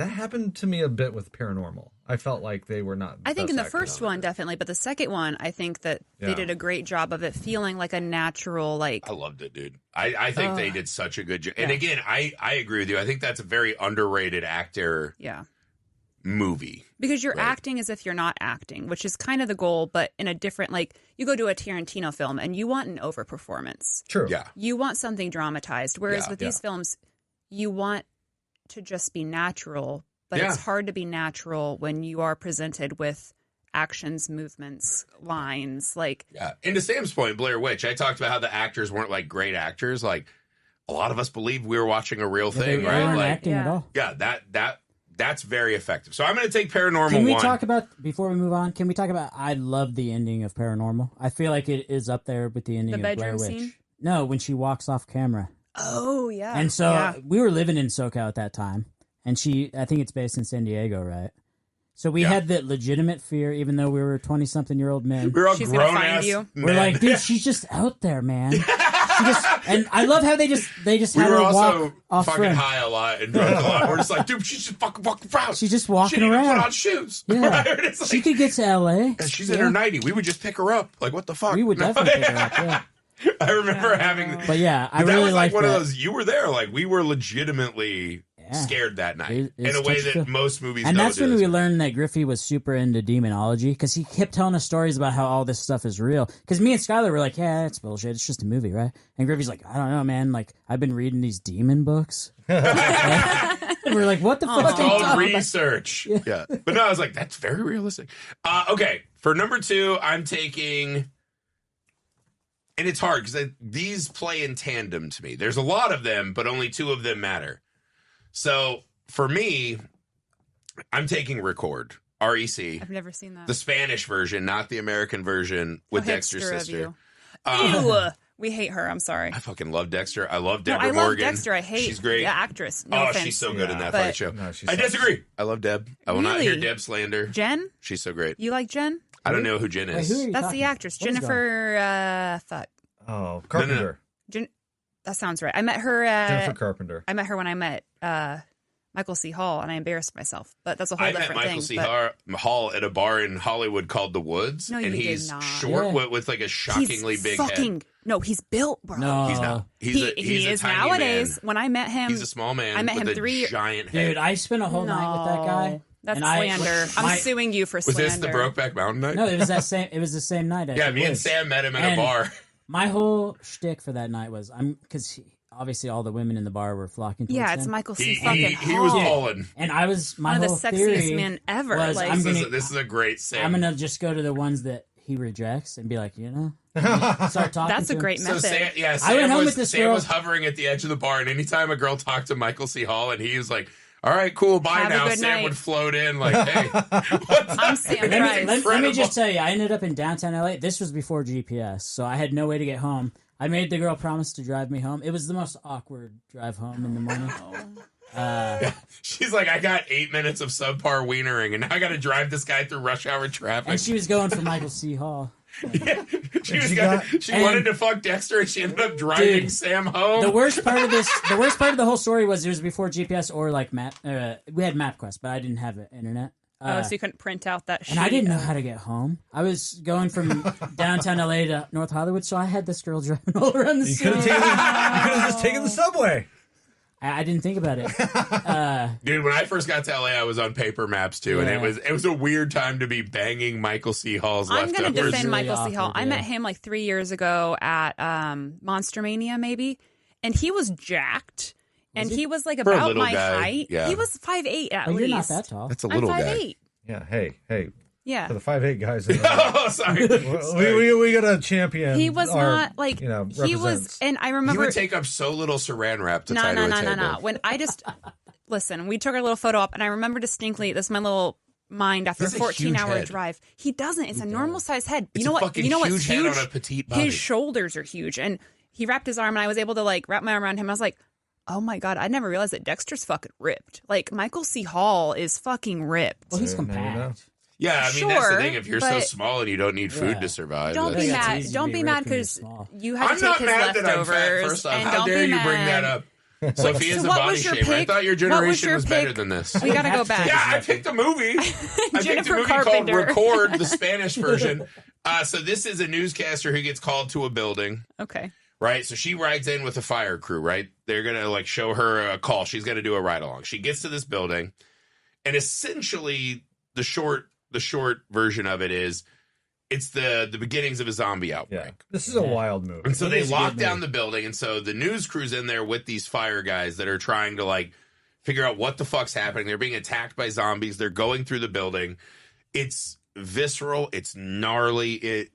That happened to me a bit with Paranormal. I felt like they were not. I think in the first one, definitely, but the second one, I think that they did a great job of it feeling like a natural, like. I loved it, dude. I think they did such a good job. And again, I agree with you. I think that's a very underrated actor. Movie. Because you're acting as if you're not acting, which is kind of the goal, but in a different, like, you go to a Tarantino film and you want an overperformance. True. Yeah. You want something dramatized. Whereas with these films, you want to just be natural, but it's hard to be natural when you are presented with actions, movements, lines. Like, And to Sam's point, Blair Witch, I talked about how the actors weren't like great actors. Like, a lot of us believed we were watching a real thing, they right? weren't Like, acting at all. That's very effective. So I'm going to take Paranormal 1. Can we talk about, before we move on, can we talk about, I love the ending of Paranormal. I feel like it is up there with the ending of Blair Witch. Scene? No, when she walks off camera. Oh, yeah. And so we were living in SoCal at that time. And I think it's based in San Diego, right? So we had the legitimate fear, even though we were 20-something-year-old men. We were all she's grown-ass you. men. We're like, dude, she's just out there, man. And I love how they just had her walk off fucking frame. high a lot and drunk a lot. We're just like, dude, she's just fucking walking around. She's just walking she didn't around. Even put on shoes. Yeah. Right? It's like, she could get to LA. And she's in her 90. We would just pick her up. Like, what the fuck? We would definitely pick her up, yeah. I remember having. But yeah, I that really was like one that. of those. You were there. Like, we were legitimately scared that night in a way that most movies and don't that's do. when we learned that Griffey was super into demonology because he kept telling us stories about how all this stuff is real. Because me and Skylar were like, yeah, it's bullshit. It's just a movie, right? And Griffey's like, I don't know, man. Like, I've been reading these demon books. And we're like, what the fuck? It's called research. Yeah. But no, I was like, that's very realistic. Okay. For number 2, I'm taking... And it's hard because these play in tandem to me. There's a lot of them, but only 2 of them matter. So for me, I'm taking Record, REC. I've never seen that. The Spanish version, not the American version with Dexter's sister. Ew. We hate her. I'm sorry. I fucking love Dexter. I love Deborah I Morgan. love Dexter. I hate she's great. the actress. No offense. She's so good in that fucking show. No, I disagree. I love Deb. I will not hear Deb slander. Jen? She's so great. You like Jen? I don't know who Jen is. Wait, That's the actress. Jennifer, Oh, Carpenter. That sounds right. I met her. Jennifer Carpenter. I met her when I met Michael C. Hall, and I embarrassed myself. But that's a whole different thing. I met Michael C. Hall at a bar in Hollywood called The Woods. No, and he's short with like a shockingly big head. No, he's built, bro. No. He's not. He is tiny nowadays. Man. When I met him, he's a small man. I met him with 3 giant head. Dude, I spent a whole night with that guy. That's slander. I'm suing you for slander. Was this the Brokeback Mountain night? No, it was that same. It was the same night. Yeah, me and Sam met him at a bar. My whole shtick for that night was because obviously all the women in the bar were flocking towards him. It's Michael C. fucking Hall. He was pulling. And I was one of the sexiest men ever. This is a great Sam. I'm gonna just go to the ones that he rejects and be like, start talking. That's a great method. I went home with this girl. Sam was hovering at the edge of the bar, and anytime a girl talked to Michael C. Hall, and he was like, all right, cool, bye now. Sam would float in like, hey, what's I'm Sam Price. Let me just tell you, I ended up in downtown LA. This was before GPS, so I had no way to get home. I made the girl promise to drive me home. It was the most awkward drive home in the morning. She's like, I got 8 minutes of subpar wienering, and now I got to drive this guy through rush hour traffic. And she was going for Michael C. Hall. She wanted to fuck Dexter, and she ended up driving Sam home. The worst part of the whole story was it was before GPS or like map. We had MapQuest, but I didn't have internet. So you couldn't print out that sheet. And I didn't know how to get home. I was going from downtown LA to North Hollywood, so I had this girl driving all around the city. You could have just taken the subway. I didn't think about it. Dude, when I first got to LA, I was on paper maps too, and it was a weird time to be banging Michael C. Hall's leftovers. I'm going to defend Michael C. Hall. I met him like 3 years ago at Monster Mania, maybe, and he was jacked. And he was like about my height. Yeah. He was 5'8" at least. You're not that tall. That's a little I'm 5'8". guy. Yeah. Hey. Yeah. For the 5'8" guys. Oh, sorry. We got a champion. He was not like he was, and I remember he would take up so little Saran wrap to tie to a table. No. When I just listen, we took our little photo op, and I remember distinctly. This is my little mind after a 14-hour drive. He doesn't. It's a normal sized head. You know what? You know what's huge? Head on a petite body. His shoulders are huge, and he wrapped his arm, and I was able to like wrap my arm around him. I was like, oh my God, I never realized that Dexter's fucking ripped. Like, Michael C. Hall is fucking ripped. Well, he's compact. Yeah, I mean, that's the thing. If you're so small and you don't need food to survive. Don't be mad. Don't be mad because you had to take his leftovers. First off, how dare you bring that up? Sophia's So a what body was your shamer. I pick? thought your What was generation your was better pick? than this. We gotta go back. Yeah, I picked a movie. I picked a Jennifer movie Carpenter. called Record, the Spanish version. So this is a newscaster who gets called to a building. Okay. Right? So she rides in with a fire crew, right? They're going to like show her a call. She's going to do a ride along. She gets to this building, and essentially the short version of it is it's the beginnings of a zombie outbreak. Yeah. This is a wild movie. And so they lock down the building, and so the news crew's in there with these fire guys that are trying to like figure out what the fuck's happening. They're being attacked by zombies. They're going through the building. It's visceral, it's gnarly,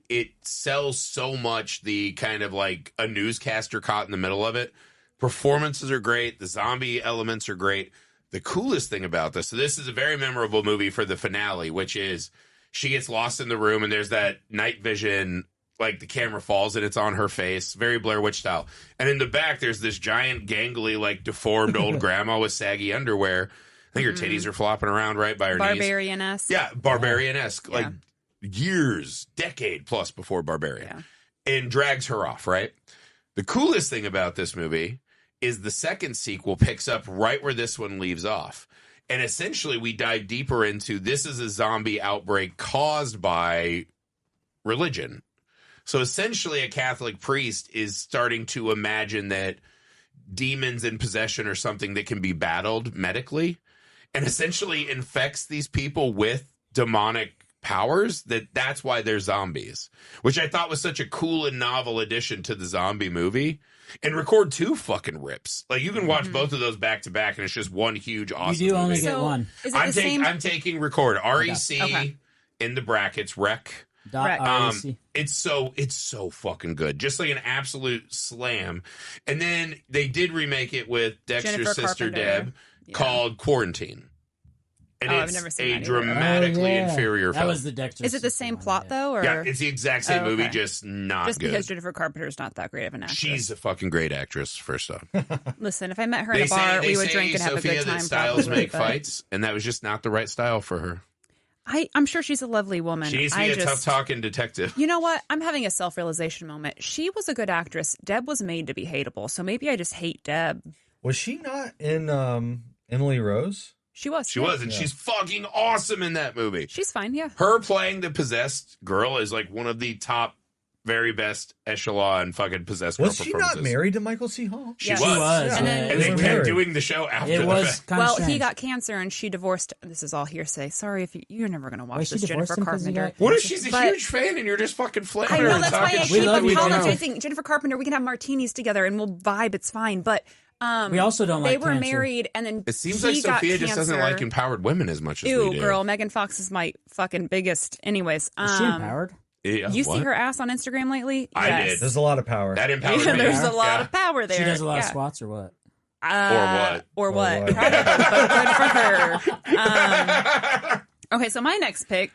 it sells so much, the kind of like a newscaster caught in the middle of it. Performances are great, the zombie elements are great. The coolest thing about this, so this is a very memorable movie for the finale, which is she gets lost in the room and there's that night vision, like the camera falls and it's on her face, very Blair Witch style. And in the back there's this giant gangly like deformed old grandma with saggy underwear. I think her titties are flopping around right by her knees. Barbarian-esque. Yeah, Barbarian-esque. Like years, decade plus before Barbarian. Yeah. And drags her off, right? The coolest thing about this movie is the second sequel picks up right where this one leaves off. And essentially we dive deeper into this is a zombie outbreak caused by religion. So essentially a Catholic priest is starting to imagine that demons and possession are something that can be battled medically, and essentially infects these people with demonic powers, that's why they're zombies, which I thought was such a cool and novel addition to the zombie movie. And Record 2 fucking rips. Like, you can watch both of those back to back, and it's just one huge awesome You do only movie. get one. Is it the same? I'm taking Record. REC in the brackets, rec. REC. It's so fucking good. Just like an absolute slam. And then they did remake it with Dexter's Jennifer sister Carpenter. Deb called Quarantine. And I've it's never seen a that either. dramatically inferior That film. was the Dexter. Is it the same plot though, or Yeah, it's the exact same movie, okay. just not just good. because Jennifer Carpenter's not that great of an actress? She's a fucking great actress, first off. Listen, if I met her in a bar, we would drink and have Sophia, a good time. that styles probably, make but fights, and that was just not the right style for her. I'm sure she's a lovely woman. She needs to be a tough-talking detective. You know what? I'm having a self-realization moment. She was a good actress. Deb was made to be hateable, so maybe I just hate Deb. Was she not in Emily Rose? She was. She was, and she's fucking awesome in that movie. She's fine, yeah. Her playing the possessed girl is like one of the top, very best echelon fucking possessed girl Was she performances. not married to Michael C. Hall? She Yes. was. She was, And yeah. And they kept married. doing the show after It the was fact. kind of Well, strange. he got cancer and she divorced. This is all hearsay. Sorry if you're never going to watch Wait, she this, divorced Jennifer him 'cause he Carpenter. got What if she's a But- huge fan and you're just fucking flamming I her know, and that's why I talking keep shit? love you, Jennifer. apologizing. Jennifer Carpenter, we can have martinis together and we'll vibe. It's fine. But We also don't like they were cancer. married and then It seems he like got Sophia just doesn't cancer. like empowered women as much as Ew, we do. girl, Megan Fox is my fucking biggest. Anyways, Is she empowered? Yeah, you what? see her ass on Instagram lately? I Yes. did. There's a lot of power. That empowered Yeah, me. there's a lot Yeah. of power there. She does a lot of Yeah. squats or what? Or what? what? Probably, but good for her. Okay, so my next pick.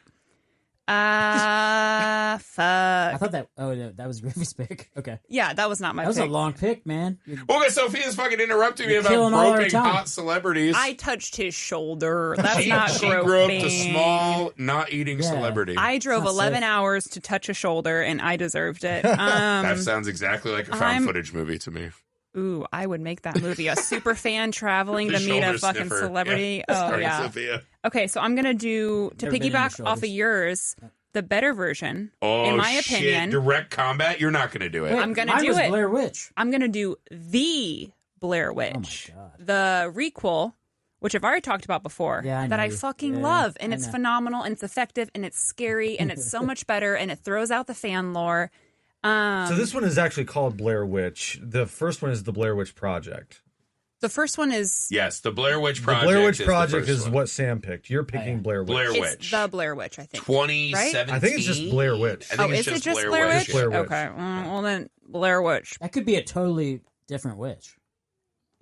I Fuck. thought that. Oh, no, that was Griffey's pick. Okay, Yeah, that was not my that was pick. a long pick, man. Well, because Sophia's fucking interrupting me You're about killing all our groping time. hot celebrities. I touched his shoulder. That's not she groping. grew up to small, not eating Yeah. celebrity. I drove Not 11 safe. hours to touch a shoulder, and I deserved it. That sounds exactly like a found I'm- footage movie to me. Ooh, I would make that movie. A super fan traveling The to meet a shoulder fucking sniffer. celebrity. Yeah. Oh, Starring yeah. Sophia. Okay, so I'm going to do, to Never been in the piggyback off of shoulders. yours, the better version, Oh, in my shit. opinion. Direct combat? You're not going to do it. Wait, I'm gonna mine do was it. Blair Witch. I'm going to do the Blair Witch. Oh, my God. The requel, which I've already talked about before, Yeah, I that know I you. fucking Yeah, love. And I it's know. phenomenal, and it's effective, and it's scary, and it's so much better, and it throws out the fan lore. So this one is actually called Blair Witch. The first one is the Blair Witch Project. The first one is Yes, the Blair Witch Project. The Blair Witch is Project the first is one. what Sam picked. You're picking Blair Witch. Blair it's Witch. the Blair Witch, I think. 2017. I think it's just Blair Witch. I think it's Is it just Blair Witch? Blair Witch. Okay, well then Blair Witch. That could be a totally different witch.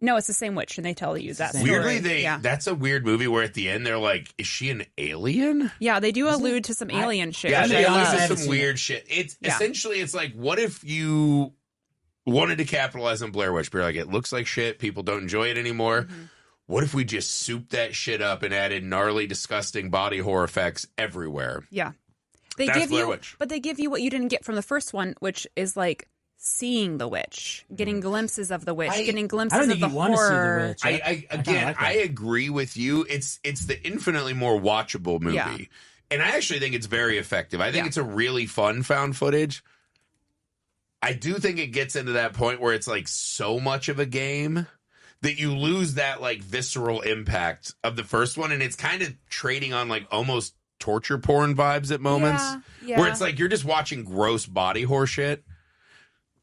No, it's the same witch, and they tell you that Same. story. Weirdly, that's a weird movie where at the end they're like, "Is she an alien?" Yeah, they do allude to some alien shit. Yeah, which they I allude love. to haven't some seen weird shit. It's Yeah. essentially, it's like, what if you wanted to capitalize on Blair Witch? But you're like, it looks like shit. People don't enjoy it anymore. Mm-hmm. What if we just souped that shit up and added gnarly, disgusting body horror effects everywhere? Yeah. They That's give Blair you, Witch. but they give you what you didn't get from the first one, which is like seeing the witch, getting glimpses of the witch, getting I glimpses don't of think the you want to see the horror. witch. I agree with you. It's the infinitely more watchable movie. Yeah. And I actually think it's very effective. I think it's a really fun found footage. I do think it gets into that point where it's like so much of a game that you lose that like visceral impact of the first one, and it's kind of trading on like almost torture porn vibes at moments, where it's like you're just watching gross body horror shit.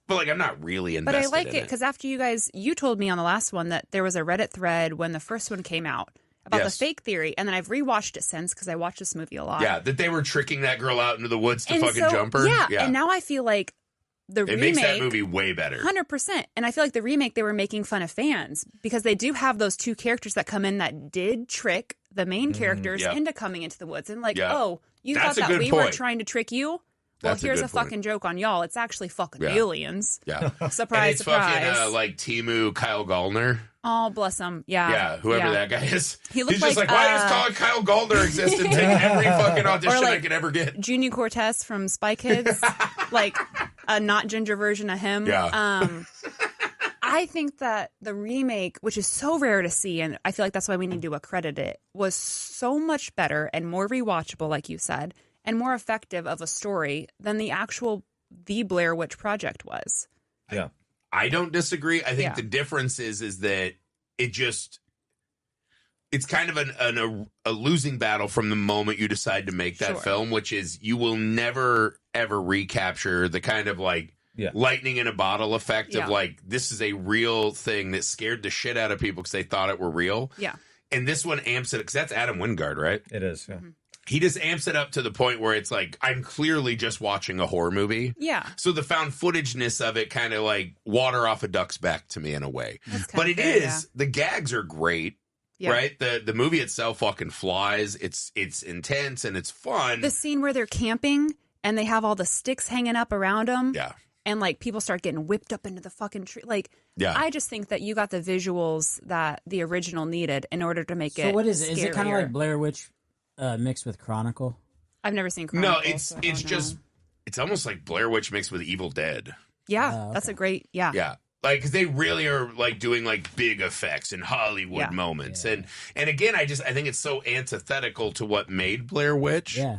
But like I'm not really invested. But I like it because after you told me on the last one that there was a Reddit thread when the first one came out about the fake theory, and then I've rewatched it since because I watched this movie a lot. Yeah, that they were tricking that girl out into the woods to jump her. Yeah, and now I feel like the remake makes that movie way better. 100%. And I feel like the remake, they were making fun of fans because they do have those two characters that come in that did trick the main characters into coming into the woods. And like, oh, you thought that we were trying to trick you? Well, here's a fucking joke on y'all. It's actually fucking aliens. Yeah. Surprise, and it's surprise. Fucking, like Timu Kyle Gallner. Oh, bless him. Yeah. Yeah, whoever that guy is. He's just like, why does Kyle Gallner exist and take every fucking audition I could ever get? Junior Cortez from Spy Kids. Like a not ginger version of him. Yeah. I think that the remake, which is so rare to see, and I feel like that's why we need to accredit it, was so much better and more rewatchable, like you said, and more effective of a story than the Blair Witch Project was. Yeah. I don't disagree. I think the difference is that it's kind of a losing battle from the moment you decide to make that film, which is you will never, ever recapture the kind of like lightning in a bottle effect of like, this is a real thing that scared the shit out of people because they thought it were real. Yeah. And this one amps it because that's Adam Wingard, right? It is, yeah. Mm-hmm. He just amps it up to the point where it's like, I'm clearly just watching a horror movie. Yeah. So the found footageness of it kind of like water off a duck's back to me in a way. But the gags are great, right? The movie itself fucking flies. It's intense and it's fun. The scene where they're camping and they have all the sticks hanging up around them. Yeah. And like people start getting whipped up into the fucking tree. Like, I just think that you got the visuals that the original needed in order to make it. So what is it? Scarier. Is it kind of like Blair Witch mixed with Chronicle? I've never seen Chronicle. No, it's almost like Blair Witch mixed with Evil Dead. Yeah, that's a great, Yeah. Like, cause they really are like doing like big effects and Hollywood moments. And again, I think it's so antithetical to what made Blair Witch. Yeah.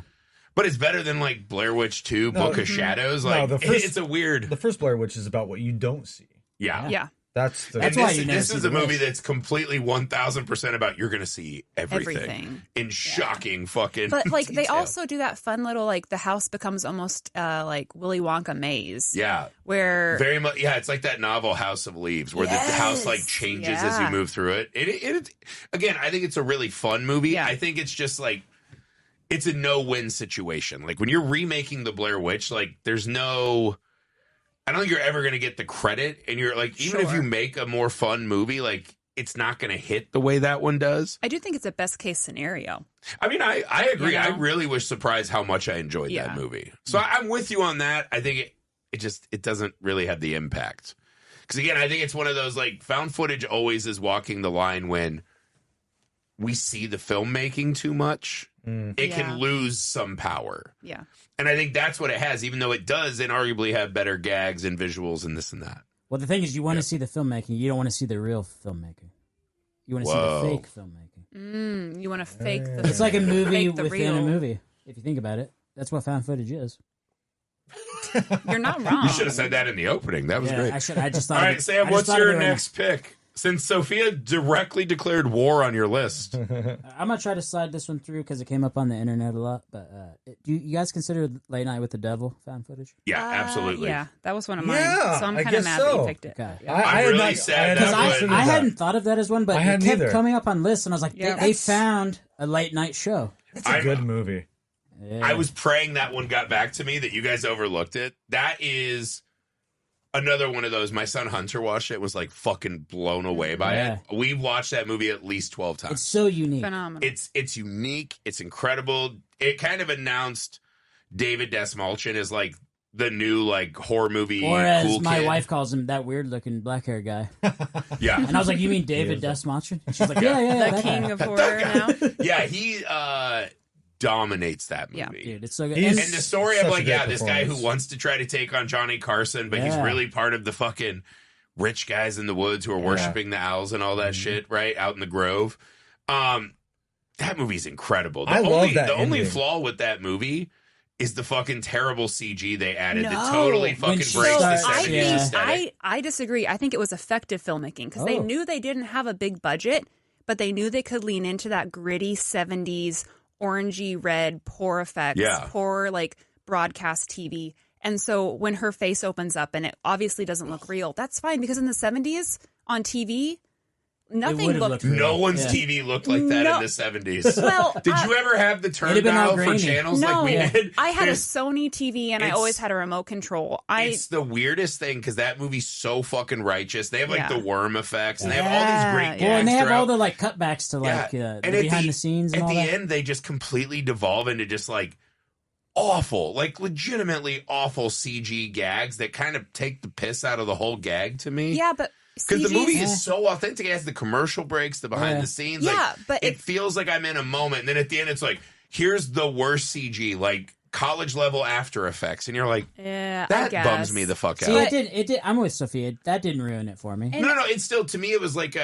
But it's better than like Blair Witch 2, Book of Shadows. Like, it's a weird. The first Blair Witch is about what you don't see. Yeah. That's why this is a movie that's completely 1,000% about you're going to see everything in shocking fucking. But like detail. they also do that fun little like the house becomes almost like Willy Wonka maze. Yeah, where very much. Yeah, it's like that novel House of Leaves where the house like changes as you move through it. It again, I think it's a really fun movie. Yeah. I think it's just like it's a no-win situation. Like when you're remaking the Blair Witch, like there's no. I don't think you're ever going to get the credit, and you're like, even if you make a more fun movie, like it's not going to hit the way that one does. I do think it's a best case scenario. I mean, I agree. You know? I really was surprised how much I enjoyed that movie. So I'm with you on that. I think it doesn't really have the impact. Because again, I think it's one of those like found footage always is walking the line when we see the filmmaking too much. It can lose some power. Yeah. And I think that's what it has, even though it does inarguably have better gags and visuals and this and that. Well, the thing is, you want to see the filmmaking. You don't want to see the real filmmaking. You want to see the fake filmmaking. You want to fake the It's like a movie within real. A movie, if you think about it. That's what found footage is. You're not wrong. You should have said that in the opening. That was great. I just thought. All right, Sam, what's your next pick? Since Sophia directly declared war on your list. I'm going to try to slide this one through because it came up on the internet a lot. But do you guys consider Late Night with the Devil found footage? Yeah, absolutely. Yeah, that was one of mine. Yeah, so I'm kind of mad that you picked it. Okay. Yeah. I'm really sad because I hadn't thought of that as one, but it kept coming up on lists, and I was like, they found a late night show. It's a good movie. Yeah. I was praying that one got back to me, that you guys overlooked it. That is another one of those. My son Hunter watched it, was like fucking blown away by it. We've watched that movie at least 12 times. It's so unique. Phenomenal. It's unique. It's incredible. It kind of announced David Desmalchin as like the new like horror movie or as cool my kid. wife calls him, that weird looking black hair guy. Yeah. And I was like, you mean David Desmalchin? And she's like, yeah, the king of horror now. Yeah, he dominates that movie. Yeah. Dude, it's so good. And the story of like, this guy who performance. wants to try to take on Johnny Carson, but he's really part of the fucking rich guys in the woods who are worshiping the owls and all that shit, right? Out in the grove. That movie's incredible. I love that The only ending. flaw with that movie is the fucking terrible CG they added that No. totally fucking breaks the I 70s think aesthetic. I disagree. I think it was effective filmmaking because they knew they didn't have a big budget, but they knew they could lean into that gritty 70s orangey red poor effects, poor like broadcast TV. And so when her face opens up and it obviously doesn't look real, that's fine because in the 70s on TV, nothing looked real. No one's TV looked like that in the 70s. Well, did you ever have the turn dial for channels like we did? I had a Sony TV and I always had a remote control. It's the weirdest thing because that movie's so fucking righteous. They have like the worm effects and they have all these great gags. Well, and they have throughout. all the like cutbacks to like and the behind the scenes. And at all the that. end, they just completely devolve into just like awful, like legitimately awful CG gags that kind of take the piss out of the whole gag to me. Yeah, but because the movie is so authentic. It has the commercial breaks, the behind the scenes. Yeah, like, but it feels like I'm in a moment. And then at the end, it's like, here's the worst CG, like college level After Effects. And you're like, that bums me the fuck out. See, it did. I'm with Sophia. That didn't ruin it for me. No, it's still, to me, it was like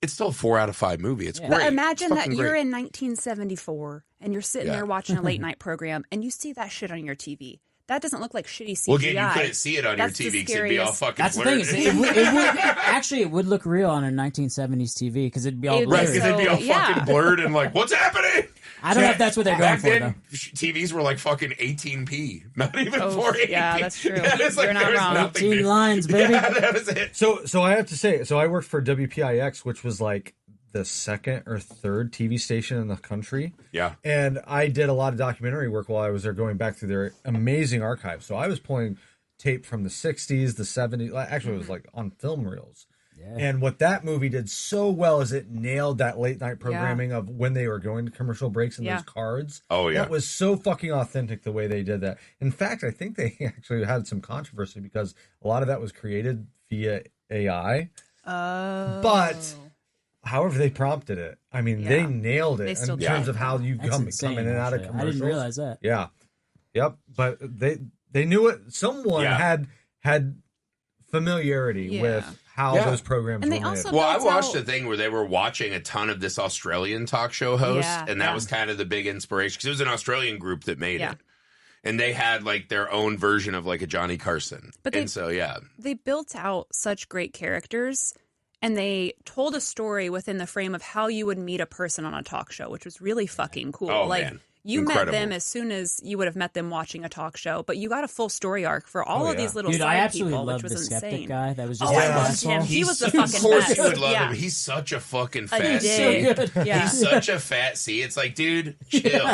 it's still a 4 out of 5 movie. It's great. But imagine it's that fucking you're great. in 1974 and you're sitting there watching a late night program and you see that shit on your TV. That doesn't look like shitty CGI. Well, again, you couldn't see it on your TV because it'd be all fucking That's blurred. the thing. It would actually it would look real on a 1970s TV because it'd be all blurred. Right, because it'd be all fucking blurred and like, what's happening? I don't know if that's what they're going Back for, then, though. TVs were like fucking 18p, not even 480p. Yeah, that's true. It's You're not wrong. 18 lines, baby. Yeah, that was it. So I have to say, I worked for WPIX, which was like the second or third TV station in the country. Yeah. And I did a lot of documentary work while I was there, going back through their amazing archive. So I was pulling tape from the 60s, the 70s. Actually, it was like on film reels. Yeah. And what that movie did so well is it nailed that late night programming of when they were going to commercial breaks and those cards. Oh, yeah. That was so fucking authentic the way they did that. In fact, I think they actually had some controversy because a lot of that was created via AI. But however they prompted it, I mean, they nailed it in terms of how you come in and out of commercials. I didn't realize that. Yeah. Yep. But they knew it. Someone had familiarity with how those programs were made. Well, I watched a thing where they were watching a ton of this Australian talk show host, and that was kind of the big inspiration because it was an Australian group that made it. And they had like their own version of like a Johnny Carson. They built out such great characters. And they told a story within the frame of how you would meet a person on a talk show, which was really fucking cool. Oh, like man. you Incredible. met them as soon as you would have met them watching a talk show, but you got a full story arc for all of these little Dude, side I absolutely people, loved which was the insane. skeptic guy that was just I loved him. He was the fucking Of course best. you would love him. He's such a fucking fat C. So good. Yeah. He's such a fat C. It's like, dude, chill.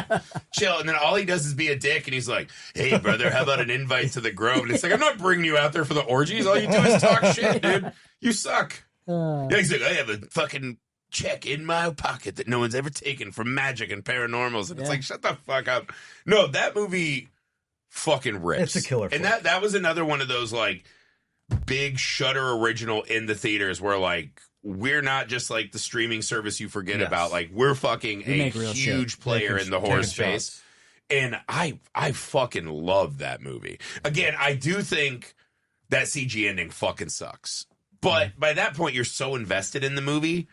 And then all he does is be a dick, and he's like, hey, brother, how about an invite to the Grove? And it's like, I'm not bringing you out there for the orgies. All you do is talk shit, dude. You suck. Yeah, he's like, I have a fucking check in my pocket that no one's ever taken from magic and paranormals. And it's like, shut the fuck up. No, that movie fucking rips. It's a killer. And that was another one of those like big Shudder original in the theaters where like we're not just like the streaming service you forget about. Like we're fucking a huge player in the horror space. And I fucking love that movie. Again, I do think that CG ending fucking sucks. But by that point, you're so invested in the movie,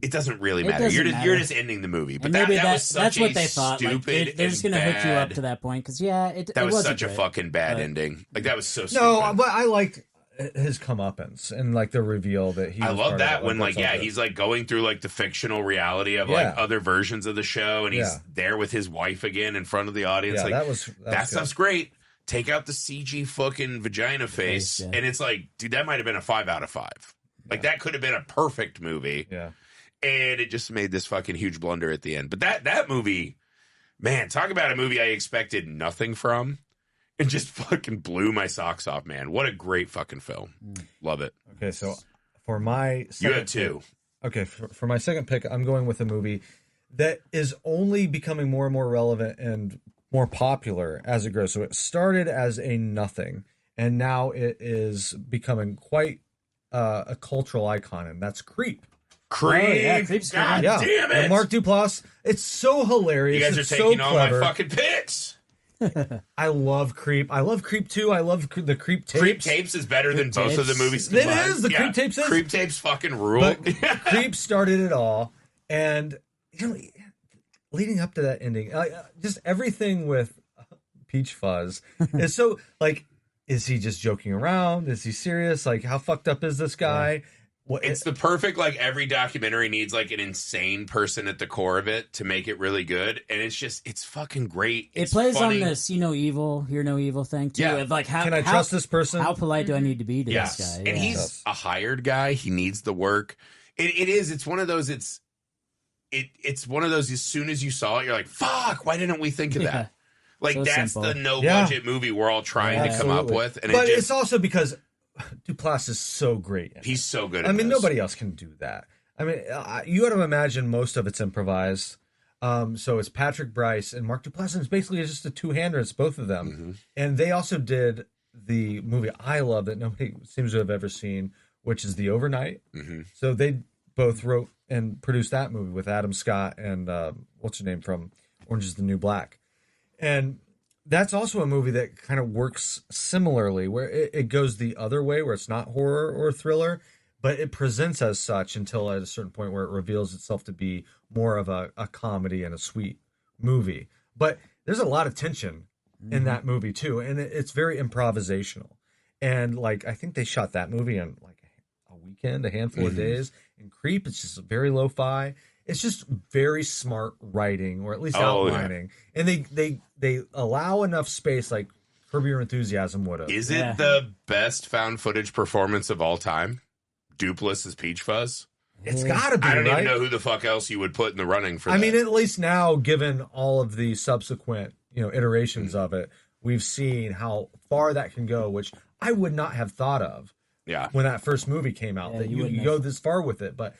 it doesn't really matter. You're just ending the movie. But that was such that's what they thought. Stupid. Like, they're just going to hook you up to that point because that was such a fucking bad ending. Like that was so stupid. No, but I liked his comeuppance and like the reveal that he. I was love part that of, when he's like going through like the fictional reality of like other versions of the show, and he's there with his wife again in front of the audience. Yeah, like that stuff's great. Take out the CG fucking vagina face, and it's like, dude, that might have been a 5 out of 5. Like that could have been a perfect movie. Yeah. And it just made this fucking huge blunder at the end. But that movie, man, talk about a movie I expected nothing from. It just fucking blew my socks off, man. What a great fucking film. Love it. Okay, so for my second you had 2. Okay, for my second pick, I'm going with a movie that is only becoming more and more relevant and more popular as it grows. So it started as a nothing, and now it is becoming quite a cultural icon, and that's Creep. Creep. Creep's God great. damn it. And Mark Duplass. It's so hilarious. You guys are it's taking so all clever. my fucking picks. I love Creep. I love Creep 2. I love the Creep tapes. Creep tapes is better than both of the movies It combined. is. The Creep tapes is. Creep tapes fucking rule. But Creep started it all. And, leading up to that ending, just everything with Peach Fuzz is so, is he just joking around? Is he serious? How fucked up is this guy? It's the perfect, every documentary needs, an insane person at the core of it to make it really good. And it's fucking great. It plays funny. On the see no evil, hear no evil thing, too. Yeah. Can I trust this person? How polite do I need to be to this guy? And he's a hired guy. He needs the work. It's one of those, it's one of those, as soon as you saw it, you're like, fuck, why didn't we think of that? So that's simple. The no-budget movie we're all trying to come up with. And it's also because Duplass is so great. He's so good at this. Nobody else can do that. You got to imagine most of it's improvised. So it's Patrick Brice and Mark Duplass, and it's basically just a two-hander. It's both of them. Mm-hmm. And they also did the movie I love that nobody seems to have ever seen, which is The Overnight. Mm-hmm. So they both wrote and produced that movie with Adam Scott and what's her name from Orange is the New Black. And that's also a movie that kind of works similarly, where it goes the other way, where it's not horror or thriller, but it presents as such until at a certain point where it reveals itself to be more of a comedy and a sweet movie. But there's a lot of tension in that movie, too, and it's very improvisational. And, I think they shot that movie in, a weekend, a handful of days. And Creep, it's just very lo-fi. It's just very smart writing, or at least outlining. Yeah. And they allow enough space, like Curb Your Enthusiasm would have. Is it the best found footage performance of all time? Duplass as Peach Fuzz? It's got to be, I don't even know who the fuck else you would put in the running for that. At least now, given all of the subsequent, iterations of it, we've seen how far that can go, which I would not have thought of when that first movie came out, that you go this far with it. But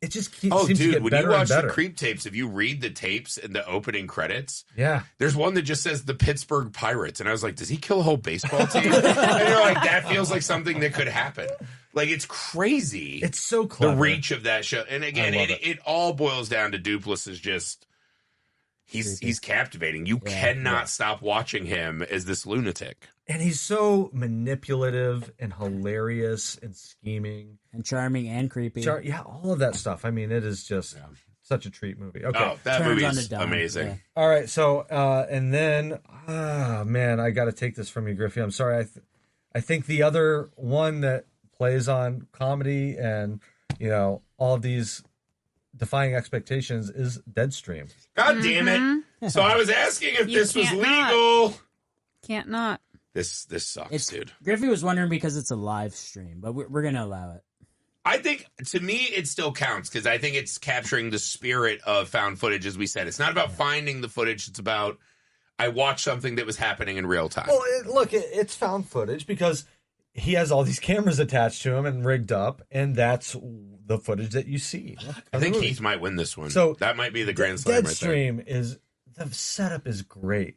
it just seems to get when better you watch and better. The Creep tapes, if you read the tapes in the opening credits, there's one that just says the Pittsburgh Pirates, and I was like, does he kill a whole baseball team? And you're like, that feels like something that could happen. It's crazy. It's so clever. The reach of that show, and again, it all boils down to Duplass is just he's captivating. You cannot stop watching him as this lunatic. And he's so manipulative and hilarious and scheming. And charming and creepy. All of that stuff. It is just such a treat movie. Okay. Oh, that movie is amazing. Yeah. All right, so, and then, man, I got to take this from you, Griffey. I'm sorry. I think the other one that plays on comedy and, all of these defying expectations is Deadstream. God damn it. So I was asking if this was legal. Can't not. This sucks, dude. Griffey was wondering because it's a live stream, but we're going to allow it. I think, to me, it still counts because I think it's capturing the spirit of found footage, as we said. It's not about finding the footage. It's about, I watched something that was happening in real time. Well, it's found footage because he has all these cameras attached to him and rigged up, and that's the footage that you see. I think Heath might win this one. So that might be the grand slam right there. Deadstream the setup is great.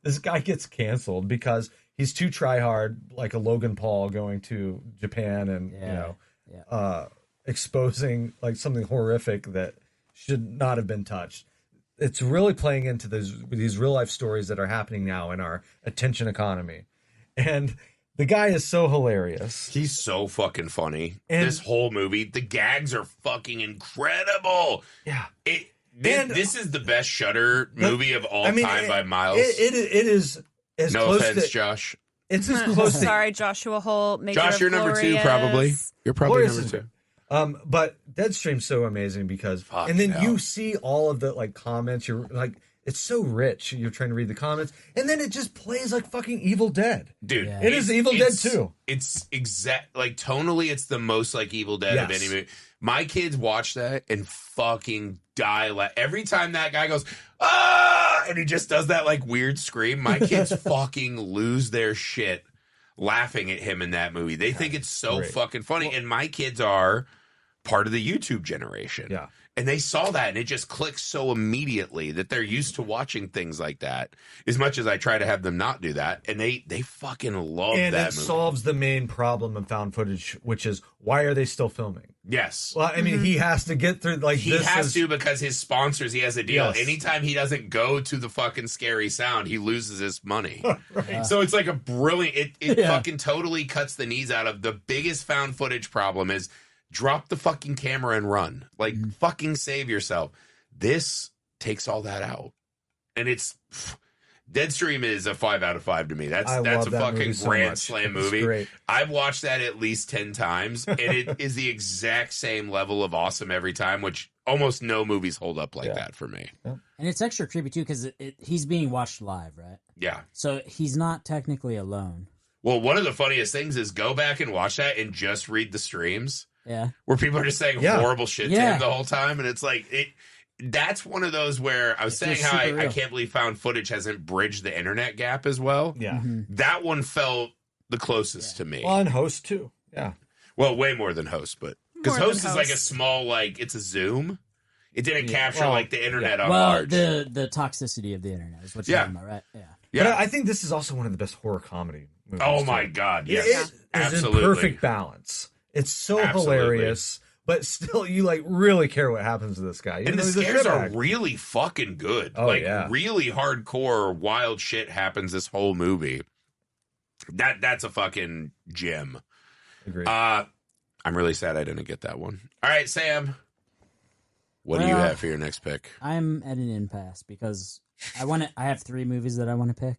This guy gets canceled because he's too try-hard, like a Logan Paul going to Japan and, exposing, something horrific that should not have been touched. It's really playing into these real-life stories that are happening now in our attention economy. And the guy is so hilarious. He's so fucking funny. And this whole movie, the gags are fucking incredible. Yeah. This is the best Shudder movie of all time by miles. It is as no close offense, to, Josh. It's as close to... Sorry, Joshua Holt. Josh, you're number 2, probably. You're probably number 2. But Deadstream's so amazing because... you see all of the, comments. You're it's so rich. You're trying to read the comments. And then it just plays like fucking Evil Dead. Dude. It is Evil Dead 2. It's tonally, it's the most like Evil Dead of any movie. My kids watch that and fucking die. Every time that guy goes, ah, and he just does that weird scream, my kids fucking lose their shit laughing at him in that movie. They think it's so fucking funny. And my kids are part of the YouTube generation. Yeah. And they saw that, and it just clicks so immediately that they're used to watching things like that. As much as I try to have them not do that, and they fucking love and that it movie. solves the main problem of found footage, which is why are they still filming? Yes. Well, I mean, he has to get through he has to because his sponsors. He has a deal. Yes. Anytime he doesn't go to the fucking scary sound, he loses his money. Right. So it's like a brilliant. It fucking totally cuts the knees out of the biggest found footage problem is. Drop the fucking camera and run. Like, fucking save yourself. This takes all that out. And it's... Deadstream is a 5 out of 5 to me. That's a fucking grand slam movie. I've watched that at least 10 times, and it is the exact same level of awesome every time, which almost no movies hold up like that for me. Yeah. And it's extra creepy, too, because he's being watched live, right? Yeah. So he's not technically alone. Well, one of the funniest things is go back and watch that and just read the streams. Yeah. Where people are just saying horrible shit to him the whole time. And it's like, that's one of those where I was saying how I can't believe found footage hasn't bridged the internet gap as well. Yeah. That one felt the closest to me. Well, and Host, too. Yeah. Well, way more than Host, but because Host is like a small, like, it's a Zoom. It didn't capture, like, the internet on large. The toxicity of the internet is what you're talking about, right? Yeah. But I think this is also one of the best horror comedy movies. Oh, my God. Yes. It is in perfect balance. It's so hilarious, but still, you like really care what happens to this guy. And the scares are really fucking good. Oh, really hardcore, wild shit happens this whole movie. That's a fucking gem. Agreed. I'm really sad I didn't get that one. All right, Sam. What do you have for your next pick? I'm at an impasse because I have 3 movies that I want to pick.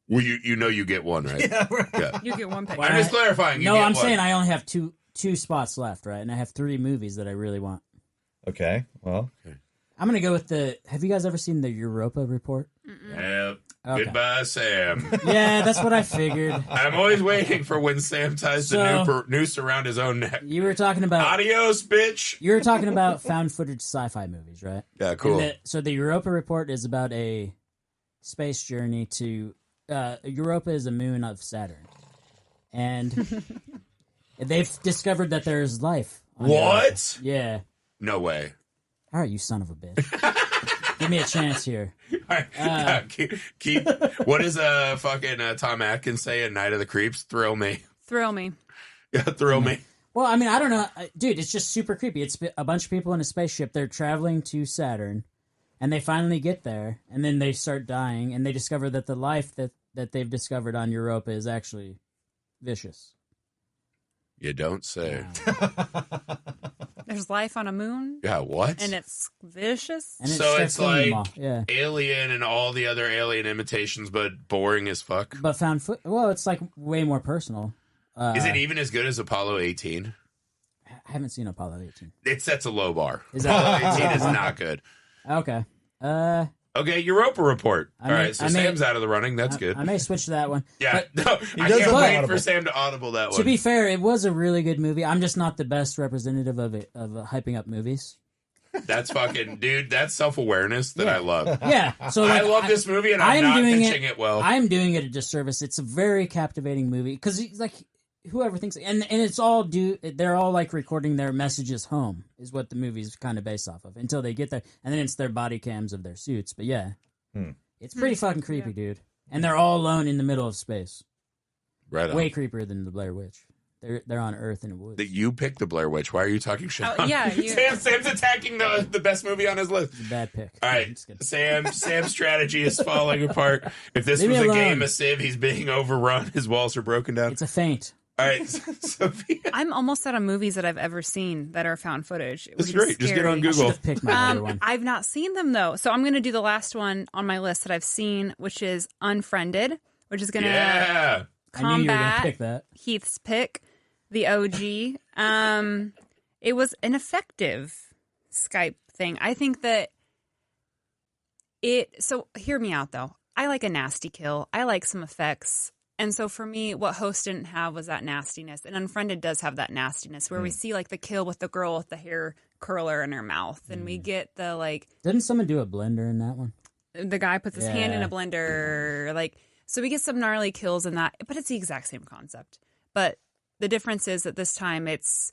Well, you get one, right? Yeah, right. Yeah. You get one pick. I'm just clarifying. I'm saying I only have two spots left, right? And I have 3 movies that I really want. Okay, well. I'm going to go with have you guys ever seen the Europa report? Yep. Okay. Goodbye, Sam. Yeah, that's what I figured. I'm always waiting for when Sam ties the noose around his own neck. You were talking about... Adios, bitch! You were talking about found footage sci-fi movies, right? Yeah, cool. So the Europa report is about a space journey to... Europa is a moon of Saturn. And they've discovered that there's life. What? Yeah. No way. All right, you son of a bitch. Give me a chance here. Keep what does fucking Tom Atkins say in Night of the Creeps? Thrill me. Thrill me. Yeah, thrill me. Well, I mean, I don't know. Dude, it's just super creepy. It's a bunch of people in a spaceship. They're traveling to Saturn, and they finally get there, and then they start dying, and they discover that the life that they've discovered on Europa is actually vicious. You don't say. There's life on a moon? Yeah, what? And it's vicious? And so it's like Alien and all the other Alien imitations, but boring as fuck. But well, it's like way more personal. Is it even as good as Apollo 18? I haven't seen Apollo 18. It sets a low bar. Apollo 18 is not good. Okay. Okay, Europa report. All right, so Sam's out of the running. That's good. I may switch to that one. Yeah, I can't wait for Sam to audible that one. To be fair, it was a really good movie. I'm just not the best representative of hyping up movies. That's fucking, dude, that's self-awareness that I love. Yeah. So I love this movie, and I'm not pitching it well. I'm doing it a disservice. It's a very captivating movie because, like, whoever thinks, and it's all they're all like recording their messages home is what the movie's kind of based off of until they get there, and then it's their body cams of their suits. But yeah, it's pretty fucking creepy, dude. And they're all alone in the middle of space. Right on. Way creepier than the Blair Witch. They're on Earth in the woods. You picked the Blair Witch. Why are you talking shit? Yeah, Sam's attacking the best movie on his list. It's a bad pick. All right, Sam's strategy is falling apart. If this was a game of Civ, he's being overrun. His walls are broken down. It's a feint. All right, Sophia. I'm almost out of movies that I've ever seen that are found footage. That's great. Just get on Google. Pick my other one. I've not seen them, though. So I'm going to do the last one on my list that I've seen, which is Unfriended, which is going to combat pick that. Heath's pick, the OG. It was an effective Skype thing. I think that so hear me out, though. I like a nasty kill. I like some effects. And so for me, what Host didn't have was that nastiness. And Unfriended does have that nastiness where we see like the kill with the girl with the hair curler in her mouth. And we get the like... Didn't someone do a blender in that one? The guy puts his hand in a blender. Like, so we get some gnarly kills in that. But it's the exact same concept. But the difference is that this time it's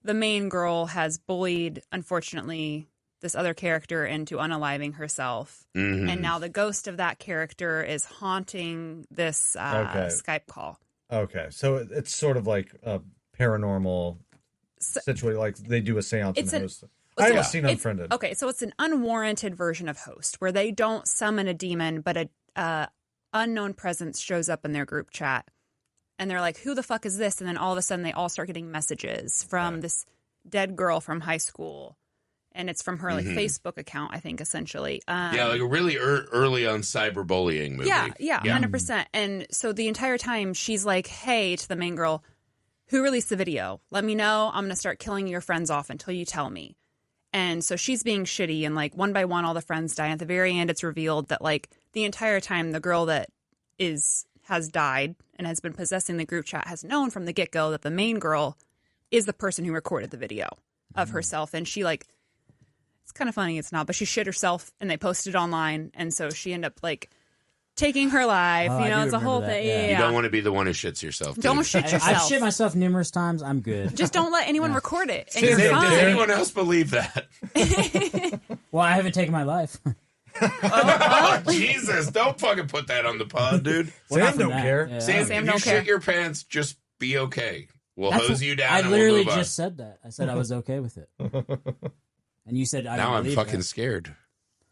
the main girl has bullied, unfortunately, this other character into unaliving herself. Mm-hmm. And now the ghost of that character is haunting this Skype call. Okay. So it's sort of like a paranormal situation, like they do a seance and host. I haven't seen Unfriended. Okay, so it's an unwarranted version of Host, where they don't summon a demon, but a unknown presence shows up in their group chat. And they're like, who the fuck is this? And then all of a sudden they all start getting messages from this dead girl from high school. And it's from her like Facebook account, I think, essentially. Like a really early on cyberbullying movie. Yeah, 100%. And so the entire time she's like, hey, to the main girl, who released the video? Let me know. I'm going to start killing your friends off until you tell me. And so she's being shitty, and like one by one, all the friends die. At the very end, it's revealed that like the entire time the girl that has died and has been possessing the group chat has known from the get-go that the main girl is the person who recorded the video of herself. And she like, it's kind of funny, it's not, but she shit herself and they posted it online. And so she ended up like taking her life. It's a whole thing. Yeah. You don't want to be the one who shits yourself. Don't shit yourself. I've shit myself numerous times. I'm good. Just don't let anyone record it. And Does anyone else believe that? Well, I haven't taken my life. Oh, Jesus. Don't fucking put that on the pod, dude. Sam don't care. Yeah. Sam, if you shit your pants, just be okay. We'll hose you down. I literally just said that. I said I was okay with it. And you said I now I'm fucking scared.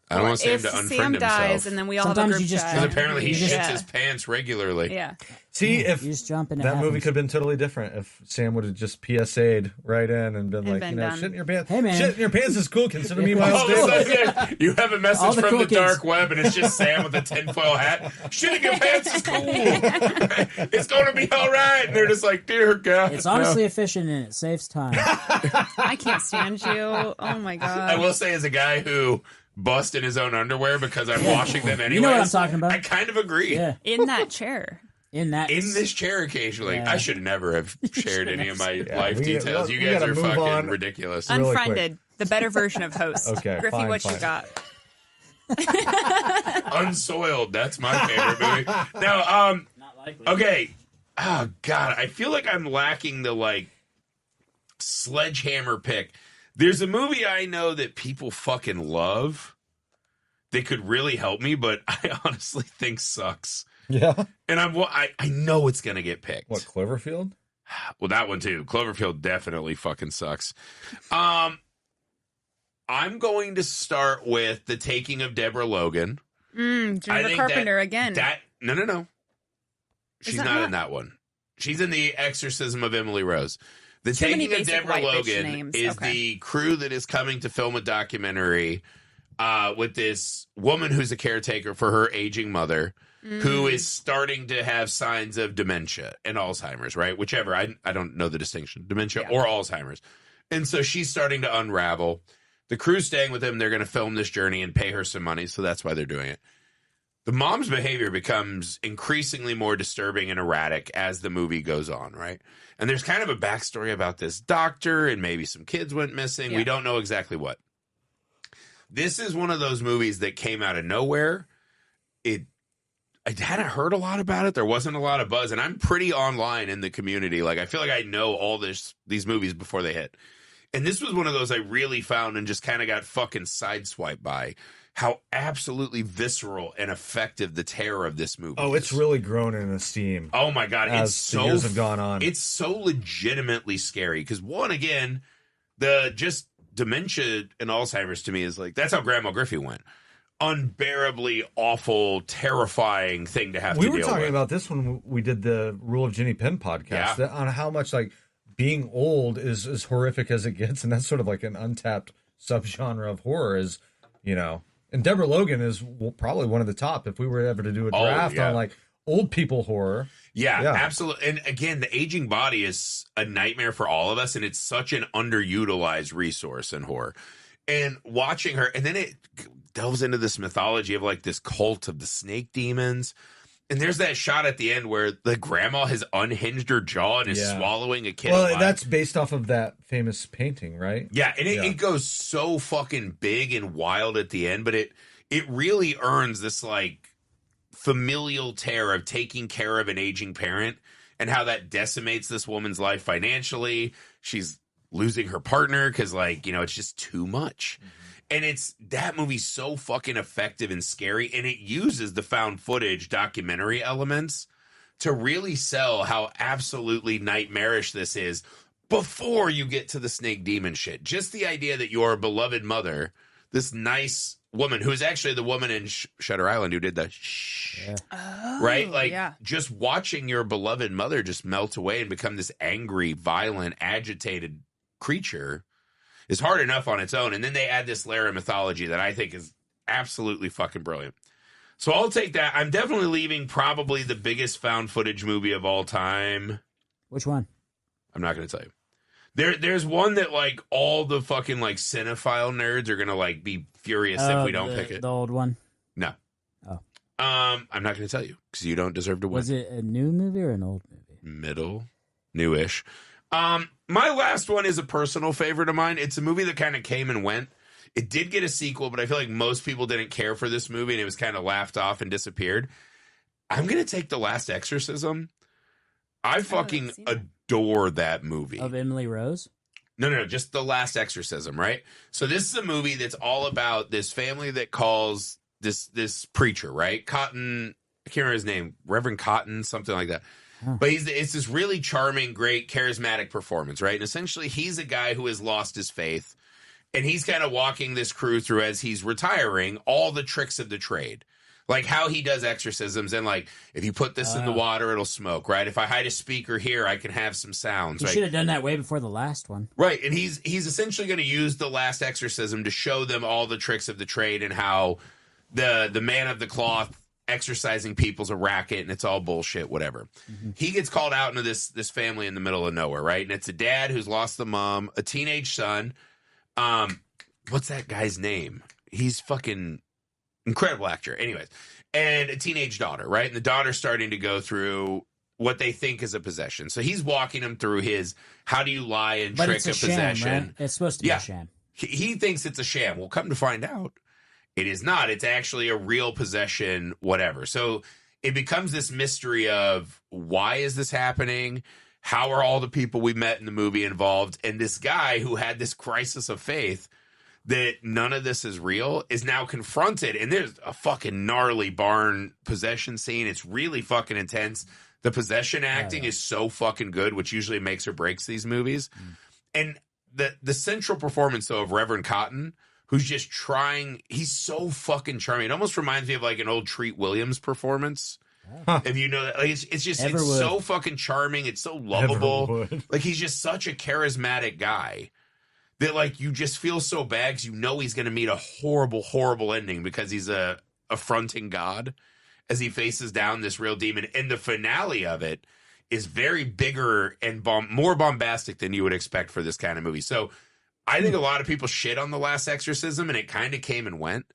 I don't want Sam to unfriend Sam dies himself. and then we all have a group chat. Because apparently he shits his pants regularly. Yeah. See, if you just jump in, that movie could have been totally different if Sam would have just PSA'd right in and been like, shit in your pants. Hey, man. Shit in your pants is cool. Consider me my All of a sudden, you have a message from the dark web and it's just Sam with a tinfoil hat. Shit in your pants is cool. It's going to be all right. And they're just like, dear God. It's honestly efficient and it saves time. I can't stand you. Oh, my God. I will say, as a guy who bust in his own underwear because I'm washing them anyway. You know what I'm talking about. I kind of agree. Yeah. In that chair. In this chair occasionally. Yeah. I should never have shared any of my life details. You guys are fucking ridiculous. Unfriended. The better version of Host. Okay, Griffey, fine, what you got? Unsoiled. That's my favorite movie. Now, Not likely. okay. Oh, God. I feel like I'm lacking the, like, sledgehammer pick. There's a movie I know that people fucking love that could really help me, but I honestly think sucks. Yeah. And I know it's going to get picked. What, Cloverfield? Well, that one too. Cloverfield definitely fucking sucks. I'm going to start with The Taking of Deborah Logan. Jennifer Carpenter again. No. She's not in that one. She's in The Exorcism of Emily Rose. The Taking of Deborah Logan is the crew that is coming to film a documentary with this woman who's a caretaker for her aging mother, who is starting to have signs of dementia and Alzheimer's, right? Whichever. I don't know the distinction, dementia or Alzheimer's. And so she's starting to unravel. The crew's staying with them. They're going to film this journey and pay her some money, so that's why they're doing it. The mom's behavior becomes increasingly more disturbing and erratic as the movie goes on, right? And there's kind of a backstory about this doctor, and maybe some kids went missing. Yeah. We don't know exactly what. This is one of those movies that came out of nowhere. I hadn't heard a lot about it. There wasn't a lot of buzz, and I'm pretty online in the community. Like, I feel like I know all these movies before they hit. And this was one of those I really found and just kind of got fucking sideswiped by. How absolutely visceral and effective the terror of this movie is. It's really grown in esteem. Oh, my God. As the years have gone on. It's so legitimately scary. Because, one, again, the just dementia and Alzheimer's to me is like, that's how Grandma Griffey went. Unbearably awful, terrifying thing to have to deal with. We were talking about this when we did the Rule of Ginny Penn podcast, on how much, like, being old is as horrific as it gets. And that's sort of like an untapped subgenre of horror is, And Deborah Logan is probably one of the top if we were ever to do a draft on like old people horror. Yeah, absolutely. And again, the aging body is a nightmare for all of us, and it's such an underutilized resource in horror. And watching her, and then it delves into this mythology of like this cult of the snake demons. And there's that shot at the end where the grandma has unhinged her jaw and is swallowing a kid alive. That's based off of that famous painting, right? Yeah, and it goes so fucking big and wild at the end, but it really earns this like familial terror of taking care of an aging parent and how that decimates this woman's life financially. She's losing her partner because, like, you know, it's just too much. And that movie's so fucking effective and scary, and it uses the found footage documentary elements to really sell how absolutely nightmarish this is before you get to the snake demon shit. Just the idea that your beloved mother, this nice woman, who is actually the woman in Shutter Island who did the shh, right? Like, just watching your beloved mother just melt away and become this angry, violent, agitated creature is hard enough on its own. And then they add this layer of mythology that I think is absolutely fucking brilliant. So I'll take that. I'm definitely leaving probably the biggest found footage movie of all time. Which one? I'm not going to tell you. There's one that, like, all the fucking, like, cinephile nerds are going to, like, be furious if we don't pick it. The old one? No. Oh. I'm not going to tell you because you don't deserve to win. Was it a new movie or an old movie? Middle. Newish. My last one is a personal favorite of mine. It's a movie that kind of came and went. It did get a sequel, but I feel like most people didn't care for this movie, and it was kind of laughed off and disappeared. I'm going to take The Last Exorcism. I fucking adore that movie. Of Emily Rose? No, just The Last Exorcism, right? So this is a movie that's all about this family that calls this preacher, right? Cotton, I can't remember his name, Reverend Cotton, something like that. Huh. But it's this really charming, great, charismatic performance, right? And essentially, he's a guy who has lost his faith, and he's kind of walking this crew through, as he's retiring, all the tricks of the trade. Like how he does exorcisms, and like, if you put this in the water, it'll smoke, right? If I hide a speaker here, I can have some sounds. You right? should have done that way before the last one. Right, and he's essentially going to use The Last Exorcism to show them all the tricks of the trade and how the man of the cloth exorcising people's a racket and it's all bullshit, whatever. Mm-hmm. He gets called out into this family in the middle of nowhere, right? And it's a dad who's lost the mom, a teenage son. What's that guy's name? He's fucking incredible actor. Anyways, and a teenage daughter, right? And the daughter's starting to go through what they think is a possession. So he's walking them through his how do you lie and trick a possession. Sham, right? It's supposed to be a sham. He thinks it's a sham. Well, come to find out, it is not. It's actually a real possession, whatever. So it becomes this mystery of why is this happening? How are all the people we met in the movie involved? And this guy who had this crisis of faith that none of this is real is now confronted. And there's a fucking gnarly barn possession scene. It's really fucking intense. The possession acting is so fucking good, which usually makes or breaks these movies. And the central performance, though, of Reverend Cotton, who's just trying, he's so fucking charming. It almost reminds me of like an old Treat Williams performance. If you know that, like, it's just, it's so fucking charming. It's so lovable. Like, he's just such a charismatic guy that, like, you just feel so bad because you know he's going to meet a horrible, horrible ending because he's affronting God as he faces down this real demon. And the finale of it is very bigger and more bombastic than you would expect for this kind of movie. So I think a lot of people shit on The Last Exorcism, and it kind of came and went.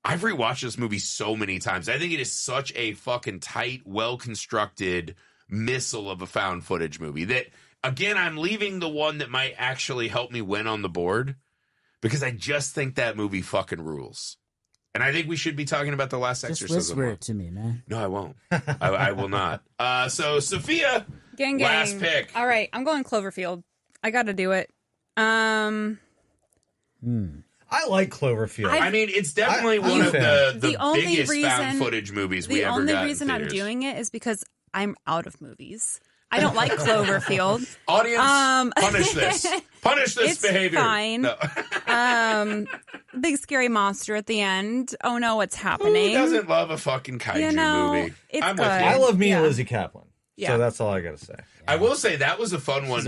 I've rewatched this movie so many times. I think it is such a fucking tight, well-constructed missile of a found footage movie that, again, I'm leaving the one that might actually help me win on the board because I just think that movie fucking rules. And I think we should be talking about The Last Exorcism. Just whisper it to me, man. No, I won't. I will not. So, Sophia, gang. Last pick. All right, I'm going Cloverfield. I got to do it. I like Cloverfield. I mean, it's definitely one of the biggest found footage movies we ever got. The only reason I'm doing it is because I'm out of movies. I don't like Cloverfield. Audience, punish this. Punish this it's behavior. Fine. No. Big scary monster at the end. Oh no, what's happening? Who doesn't love a fucking kaiju movie? It's I'm good. with you. I love me and Lizzie Kaplan. Yeah. So that's all I got to say. I will say that was a fun one.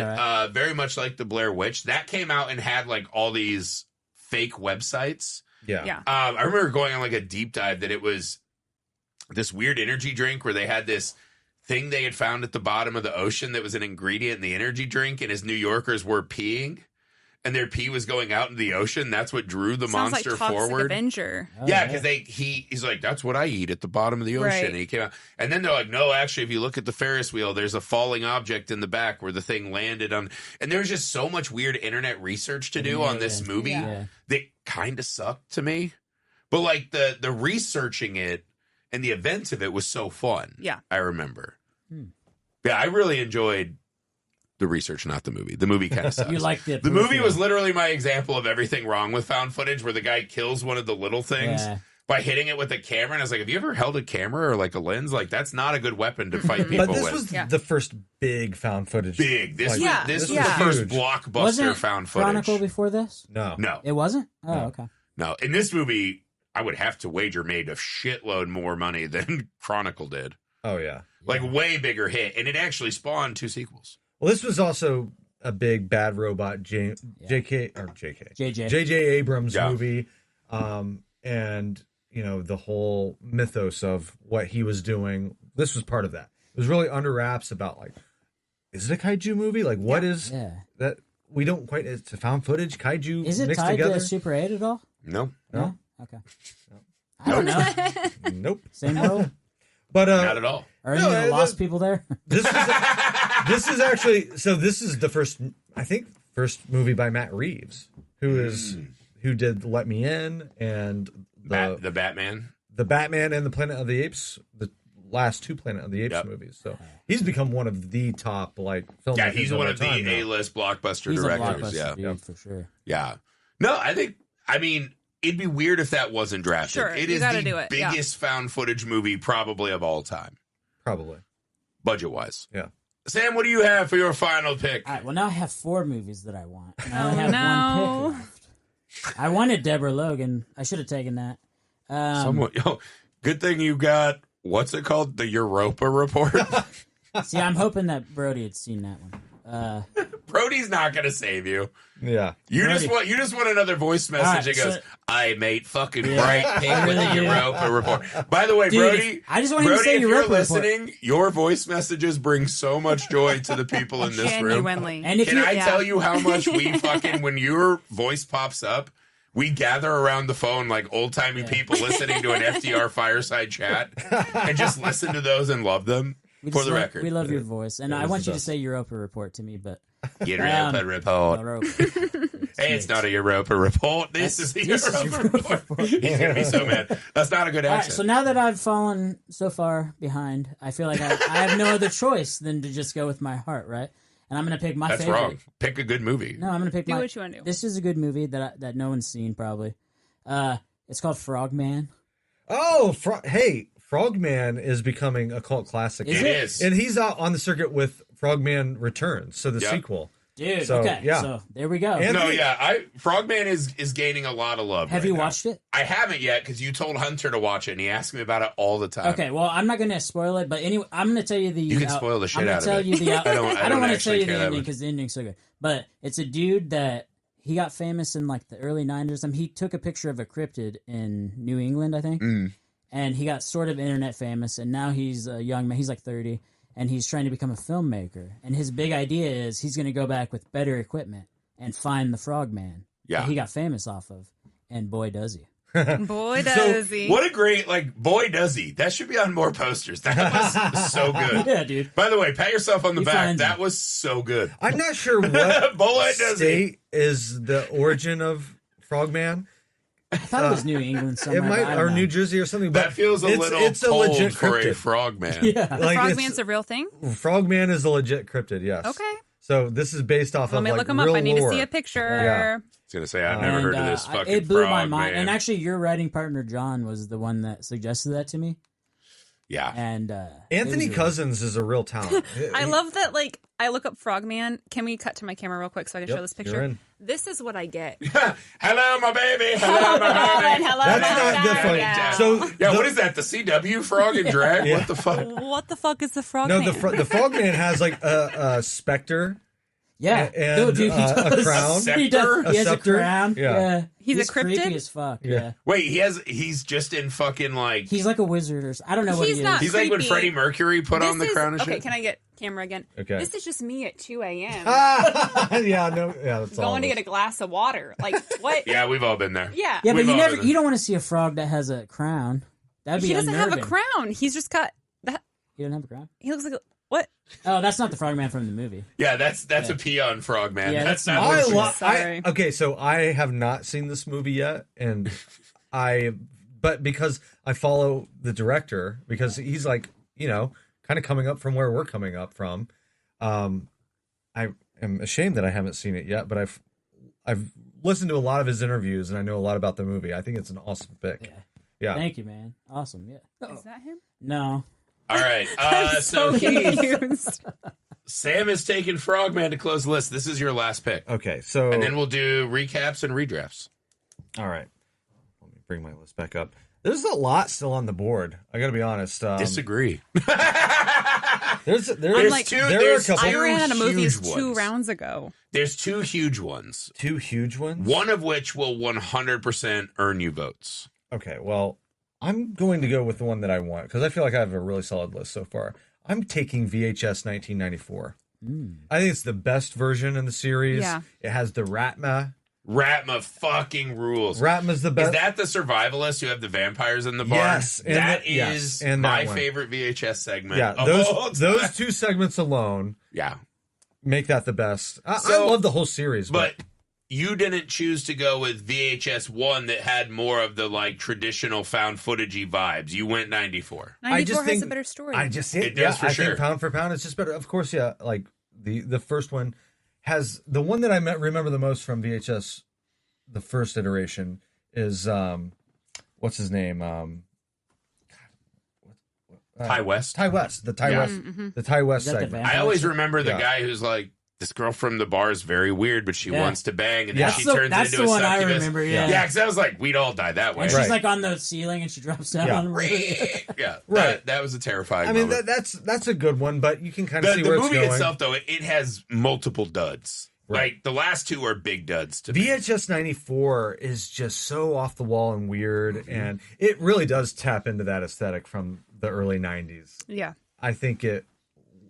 Very much like the Blair Witch. That came out and had like all these fake websites. Yeah. I remember going on like a deep dive that it was this weird energy drink where they had this thing they had found at the bottom of the ocean that was an ingredient in the energy drink, and as New Yorkers were peeing and their pee was going out into the ocean, that's what drew the monster like Toxic forward. Avenger. Yeah, because he's like, that's what I eat at the bottom of the ocean. Right. And he came out. And then they're like, no, actually, if you look at the Ferris wheel, there's a falling object in the back where the thing landed on. And there's just so much weird internet research to do on this movie that kind of sucked to me. But like the researching it and the events of it was so fun. Yeah. I remember. Yeah, I really enjoyed The research, not the movie. The movie kind of sucks. You liked it. The movie was literally my example of everything wrong with found footage, where the guy kills one of the little things by hitting it with a camera. And I was like, have you ever held a camera or like a lens? Like, that's not a good weapon to fight people with. But this was the first big found footage. This was the first blockbuster found footage. Chronicle before this? No. It wasn't? Oh, okay. No. In this movie, I would have to wager made a shitload more money than Chronicle did. Oh, yeah. Like, way bigger hit. And it actually spawned 2 sequels. Well, this was also a big Bad Robot J.J. Abrams movie. And, you know, the whole mythos of what he was doing. This was part of that. It was really under wraps about, like, is it a kaiju movie? Like, what is that? We don't quite, it's a found footage kaiju Is it mixed tied together? to Super 8 at all? No. Okay. I don't know. Nope. Same role? But not at all. Are any of the lost people there? This is actually, so this is the first movie by Matt Reeves, who did Let Me In and the Batman. The Batman and the Planet of the Apes, the last 2 Planet of the Apes movies. So he's become one of the top filmmakers. Yeah, he's one of the A-list blockbuster directors. Dude, for sure. Yeah. No, I mean, it'd be weird if that wasn't drafted. Sure, it you is gotta the do it. biggest found footage movie probably of all time. Probably. Budget-wise. Yeah. Sam, what do you have for your final pick? All right, well, now I have 4 movies that I want. And I only have 1 pick left. I wanted Deborah Logan. I should have taken that. Good thing you got, what's it called? The Europa report? See, I'm hoping that Brody had seen that one. Brody's not going to save you. Yeah. You just want another voice message that goes, I made fucking bright pink with the Europa report. By the way, Dude, Brody, I just want to say if Europa you're listening, your voice messages bring so much joy to the people in this room. Genuinely. And if Can I tell you how much we fucking, when your voice pops up, we gather around the phone like old-timey people listening to an FDR fireside chat and just listen to those and love them. For the record. We love your voice. And I want you to say Europa report to me, but... Europa report. Hey, it's not a Europa report. This is the Europa report. He's going to be so mad. That's not a good accent. Right, so now that I've fallen so far behind, I feel like I have no other choice than to just go with my heart, right? And I'm going to pick my favorite. That's wrong. Pick a good movie. No, I'm going to pick do what you want to do. This is a good movie that no one's seen, probably. It's called Frogman. Oh, Frogman is becoming a cult classic. It is. And he's out on the circuit with Frogman Returns, so the sequel. Dude, so, okay. Yeah. So there we go. Frogman is gaining a lot of love. Have you watched it? I haven't yet because you told Hunter to watch it and he asked me about it all the time. Okay, well, I'm not going to spoil it, but anyway, I'm going to tell you the... You can spoil the shit out of it. I don't want to tell you the ending because the ending's so good. But it's a dude that he got famous in like the early 90s. He took a picture of a cryptid in New England, I think. And he got sort of internet famous, and now he's a young man. He's like 30, and he's trying to become a filmmaker. And his big idea is he's going to go back with better equipment and find the Frogman that he got famous off of. And boy, does he. Boy, does he. What a great, boy, does he. That should be on more posters. That was so good. Yeah, dude. By the way, pat yourself on the back. That was so good. I'm not sure what boy, does state is the origin of Frogman. I thought it was New England somewhere. It might, or New Jersey or something. But that feels it's cold a legit for cryptid. A frogman. Yeah, Frogman's a real thing. Frogman is a legit cryptid. Yes. Okay. So this is based off Let of me look him real up. I need to lore. see a picture. Yeah. I was gonna say I've never heard of this fucking. It blew my frog, mind. man. And actually, your writing partner John was the one that suggested that to me. Yeah. And Anthony Cousins is a real talent. I love that. I look up Frogman. Can we cut to my camera real quick so I can show this picture? You're in. This is what I get. Hello, my baby. Hello, my baby. Hello, That's not the yeah. So what is that? The CW frog and drag? Yeah. What the fuck? What the fuck is the Frogman? No, the Frogman has a specter. Yeah, and dude, a crown. He does. He has a scepter? crown. Yeah, He's a cryptid? Creepy as fuck. Yeah. Wait, he's just in fucking He's like a wizard or I don't know what he is. not He's like when creepy. Freddie Mercury put on the crown and shit. Okay, can I get camera again? Okay. This is just me at 2 a.m. That's all. going to get a glass of water. What? Yeah, we've all been there. Yeah. Yeah, but We've you don't want to see a frog that has a crown. That'd be He doesn't have a unnerving. crown. He's just got that. He doesn't have a crown? He looks like what? Oh, that's not the Frogman from the movie. Yeah, that's a peon frog, man. Yeah, that's that's not. Sorry. Okay, so I have not seen this movie yet, and but because I follow the director, because he's kind of coming up from where we're coming up from, I I am ashamed that I haven't seen it yet, but I've listened to a lot of his interviews and I know a lot about the movie. I think it's an awesome pick. Yeah. Thank you, man. Awesome. Yeah. Is that him? No. All right. So Keith, Sam is taking Frogman to close the list. This is your last pick. Okay. So and then we'll do recaps and redrafts. All right. Let me bring my list back up. There's a lot still on the board. I got to be honest. Disagree. There's like, two. There are a couple. I ran out of movies huge 2 ones. rounds ago. There's 2 huge ones. 2 huge ones? One of which will 100% earn you votes. Okay, well, I'm going to go with the one that I want because I feel like I have a really solid list so far. I'm taking VHS 1994. I think it's the best version in the series. Yeah. It has the Ratma. Ratma fucking rules. Ratma's the best. Is that the survivalist who have the vampires in the bar? Yes. That is and my that favorite VHS segment. Yeah, those 2 segments alone make that the best. I love the whole series. But you didn't choose to go with VHS 1 that had more of the like traditional found footagey vibes. You went 94. 94 has a better story. I just think it does for sure. think pound for pound it's just better. Of course, yeah. Like the first one has the one that I remember the most from VHS. The first iteration is what's his name? Ty West. Ty West. The Ty West. Mm-hmm. The Ty West Is that the segment. vampire I always shit? remember the guy who's like, this girl from the bar is very weird, but she wants to bang, and then Yeah. she That's turns that's into the a one I succubus. remember. Yeah. Yeah, because I was like, we'd all die that way. And she's Right. like on the ceiling and she drops down Yeah. on the Yeah, Right. That was a terrifying I mean, moment. that's a good one, but you can kind of see The where it's movie going. itself, though, it has multiple duds. Right. Like, the last 2 are big duds to me. VHS 94 is just so off the wall and weird, and it really does tap into that aesthetic from the early 90s. Yeah. I think it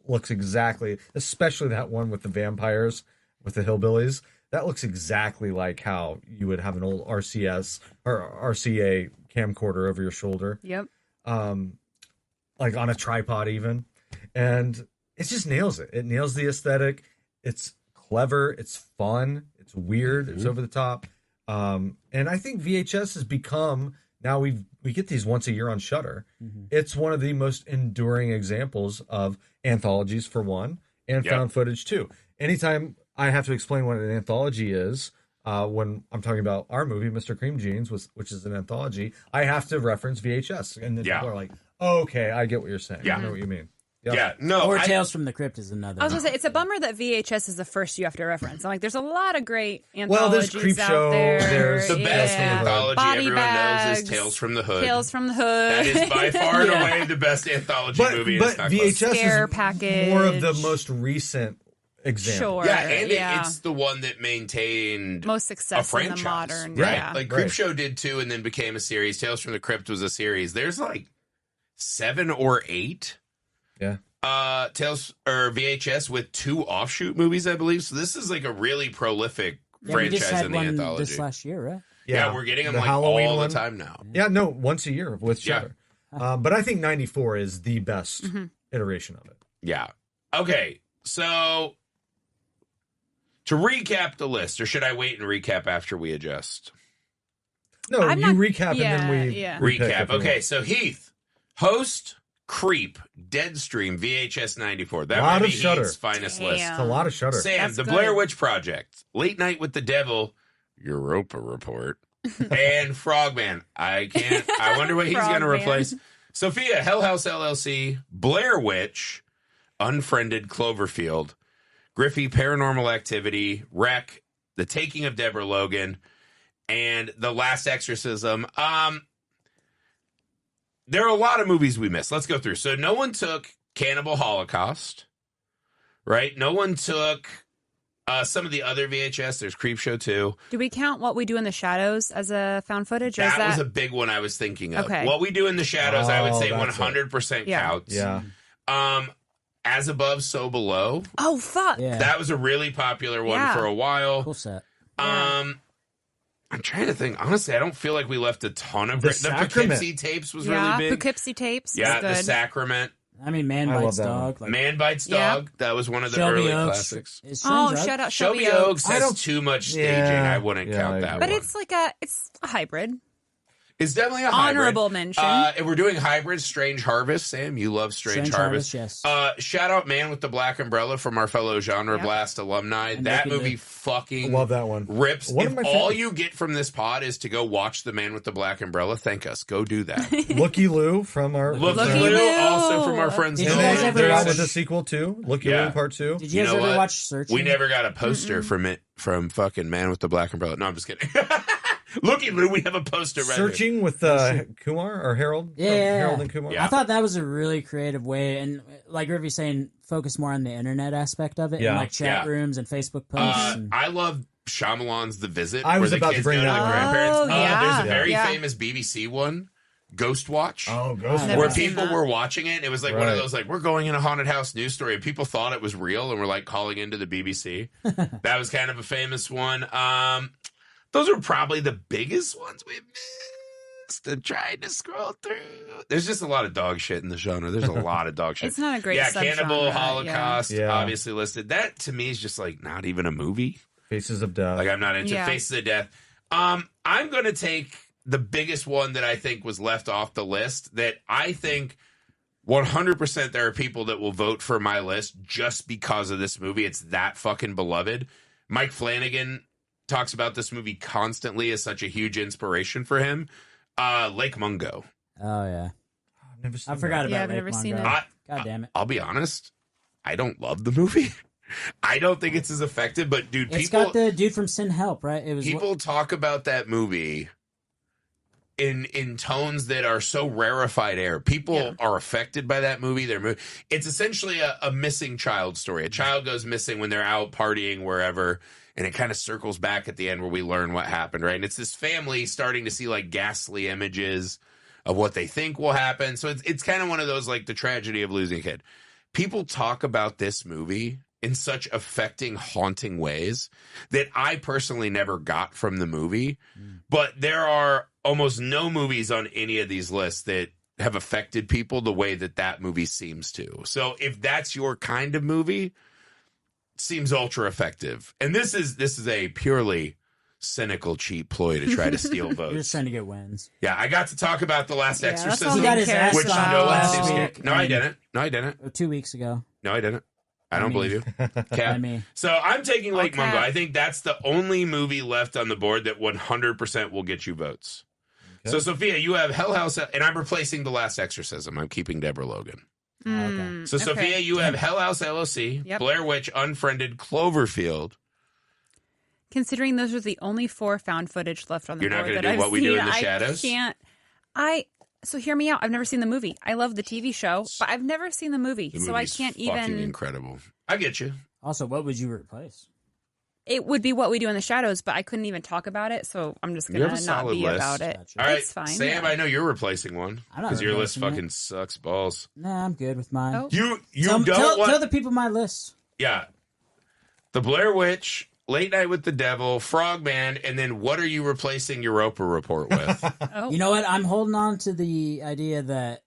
looks exactly, especially that one with the vampires, with the hillbillies. That looks exactly like how you would have an old RCS or RCA camcorder over your shoulder. Yep. Like on a tripod even. And it just nails it. It nails the aesthetic. It's clever. It's fun. It's weird. It's over the top. And I think VHS has become, now we get these once a year on Shudder. It's one of the most enduring examples of anthologies for one, and found footage too. Anytime I have to explain what an anthology is, when I'm talking about our movie, Mr. Cream Jeans, which is an anthology, I have to reference VHS. And then people are like, oh, okay, I get what you're saying. I know what you mean. Yep. Yeah, no. Or Tales from the Crypt is another. I was going to say, it's a bummer that VHS is the first you have to reference. I'm like, there's a lot of great Well, there's anthologies out Creepshow, there. there's The best anthology Body everyone Bags, knows is Tales from the Hood. Tales from the Hood. That is by far and away the best anthology movie. But It's not close. VHS Scare is package. more of the most recent example. Sure. Yeah, and it's the one that maintained most a success in franchise, the modern. right? Yeah. Like Creepshow did too, and then became a series. Tales from the Crypt was a series. There's like 7 or 8. Yeah. Tales or VHS with 2 offshoot movies, I believe. So this is like a really prolific we just franchise had in the one anthology. this last year, right? Yeah, we're getting them The like Halloween all one. the time now. Yeah, no, once a year with Shudder. But I think 94 is the best iteration of it. Yeah. Okay. So to recap the list, or should I wait and recap after we adjust? No, I'm you not- recap and then we repick Recap. if we Okay, want. so Heath, host, Creep, Deadstream, VHS 94. That Lot might of be Shudder. Heath's finest Damn. list. It's a lot of Shudder. Sam, That's The good. Blair Witch Project, Late Night with the Devil, Europa Report, and Frogman. I wonder what he's going to Frogman. replace. Sophia, Hell House LLC, Blair Witch, Unfriended, Cloverfield, Griffey, Paranormal Activity, Wreck, The Taking of Deborah Logan, and The Last Exorcism. There are a lot of movies we missed. Let's go through. So no one took Cannibal Holocaust, right? No one took some of the other VHS. There's Creepshow 2. Do we count What We Do in the Shadows as a found footage? Or is That was a big one I was thinking of. Okay. What We Do in the Shadows, I would say that's it. 100% Yeah. counts. Yeah. As Above, So Below. Oh, fuck. Yeah. Yeah. That was a really popular one Yeah. for a while. Cool set. I'm trying to think. Honestly, I don't feel like we left a ton of The the Sacrament. Poughkeepsie tapes was really big. Poughkeepsie tapes. Yeah, is the good. Sacrament. I mean, Man I love Bites that Dog. Like, Man Bites Yeah. Dog. That was one of the Shelby early Oaks. classics. Is Oh, Strange, right? shut up, Shelby Shelby Oaks Oaks. has too much staging. Yeah. I wouldn't Yeah, count I that agree. one. But it's a hybrid. It's definitely a honorable hybrid. mention. And we're doing hybrid Strange Harvest. Sam, you love Strange Harvest. Yes. Shout out Man with the Black Umbrella from our fellow Genre Blast alumni. And that movie fucking love that one. Rips. If all you get from this pod is to go watch The Man with the Black Umbrella, thank us. Go do that. Looky Lou from our Looky Lou, also from our friends. They're out with the sequel too. Looky Lou Part 2. Did you guys ever watch Searching? We never got a poster from fucking Man with the Black Umbrella. No, I'm just kidding. Looky Lou, we have a poster right Searching there. with Kumar or Harold? Yeah. Harold and Kumar. I thought that was a really creative way, and like Rivy's saying, focus more on the internet aspect of it, and like chat rooms and Facebook posts. I love Shyamalan's The Visit. I was where the about to kids bring go that to the one. grandparents. There's a very Yeah. famous BBC one, Ghost Watch. Oh, Ghost Watch. Where people were watching it. It was like one of those, like, we're going in a haunted house news story. And people thought it was real and were like calling into the BBC. That was kind of a famous one. Those are probably the biggest ones we missed. I'm trying to scroll through. There's just a lot of dog shit in the genre. There's a lot of dog shit. It's not a great Cannibal subgenre, Holocaust, obviously listed. That, to me, is just, like, not even a movie. Faces of Death. Like, I'm not into Faces of Death. I'm going to take the biggest one that I think was left off the list that I think 100% there are people that will vote for my list just because of this movie. It's that fucking beloved. Mike Flanagan talks about this movie constantly as such a huge inspiration for him. Lake Mungo. Oh, yeah. I've never seen I forgot about I've Lake never seen Mungo. it. God damn it. I'll be honest. I don't love the movie. I don't think it's as effective, but dude, It's got the dude from Sin Help, right? It was people talk about that movie in tones that are so rarefied air. People are affected by that movie. It's essentially a missing child story. A child goes missing when they're out partying wherever, and it kind of circles back at the end where we learn what happened, right? And it's this family starting to see like ghastly images of what they think will happen. So it's kind of one of those, like, the tragedy of losing a kid. People talk about this movie in such affecting, haunting ways that I personally never got from the movie. But there are almost no movies on any of these lists that have affected people the way that movie seems to. So if that's your kind of movie, it seems ultra effective. And this is a purely cynical, cheap ploy to try to steal votes. You're just trying to get wins. Yeah, I got to talk about The Last Exorcism. He got his ass which stomped no one last seems week. to. No, I didn't. 2 weeks ago. No, I didn't. I don't believe you. Okay. So I'm taking Lake Mungo. I think that's the only movie left on the board that 100% will get you votes. Okay. So, Sophia, you have Hell House, and I'm replacing The Last Exorcism. I'm keeping Deborah Logan. Okay. So, Sophia, you have Hell House LLC, Blair Witch, Unfriended, Cloverfield. Considering those are the only 4 found footage left on the board that I've seen, You're not going to do What We Do in the Shadows? So hear me out. I've never seen the movie. I love the TV show, but I've never seen the movie, so I can't even. Fucking incredible. I get you. Also, what would you replace? It would be What We Do in the Shadows, but I couldn't even talk about it, so I'm just gonna not be about it. All right, it's fine. Sam, I know you're replacing one because your list fucking sucks balls. Nah, I'm good with mine. Oh. You tell the people my list. Yeah, The Blair Witch, Late Night with the Devil, Frogman, and then what are you replacing Europa Report with? You know what? I'm holding on to the idea that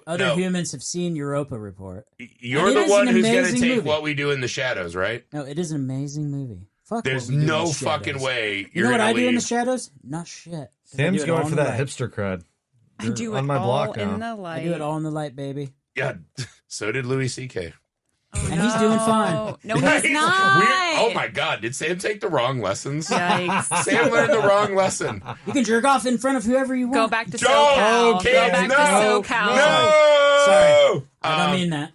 other humans have seen Europa Report. You're the one who's going to take What We Do in the Shadows, right? No, it is an amazing movie. Fuck. There's no fucking way you know what I do in the shadows? Not shit. Sam's going for that hipster crud. I do it on my all block in now. the light. I do it all in the light, baby. Yeah, so did Louis C.K. And he's doing fine. No, he's not. Oh my God! Did Sam take the wrong lessons? Yikes. Sam learned the wrong lesson. You can jerk off in front of whoever you want. Go back to SoCal. Kids, Go back to SoCal. No! Sorry. I don't mean that.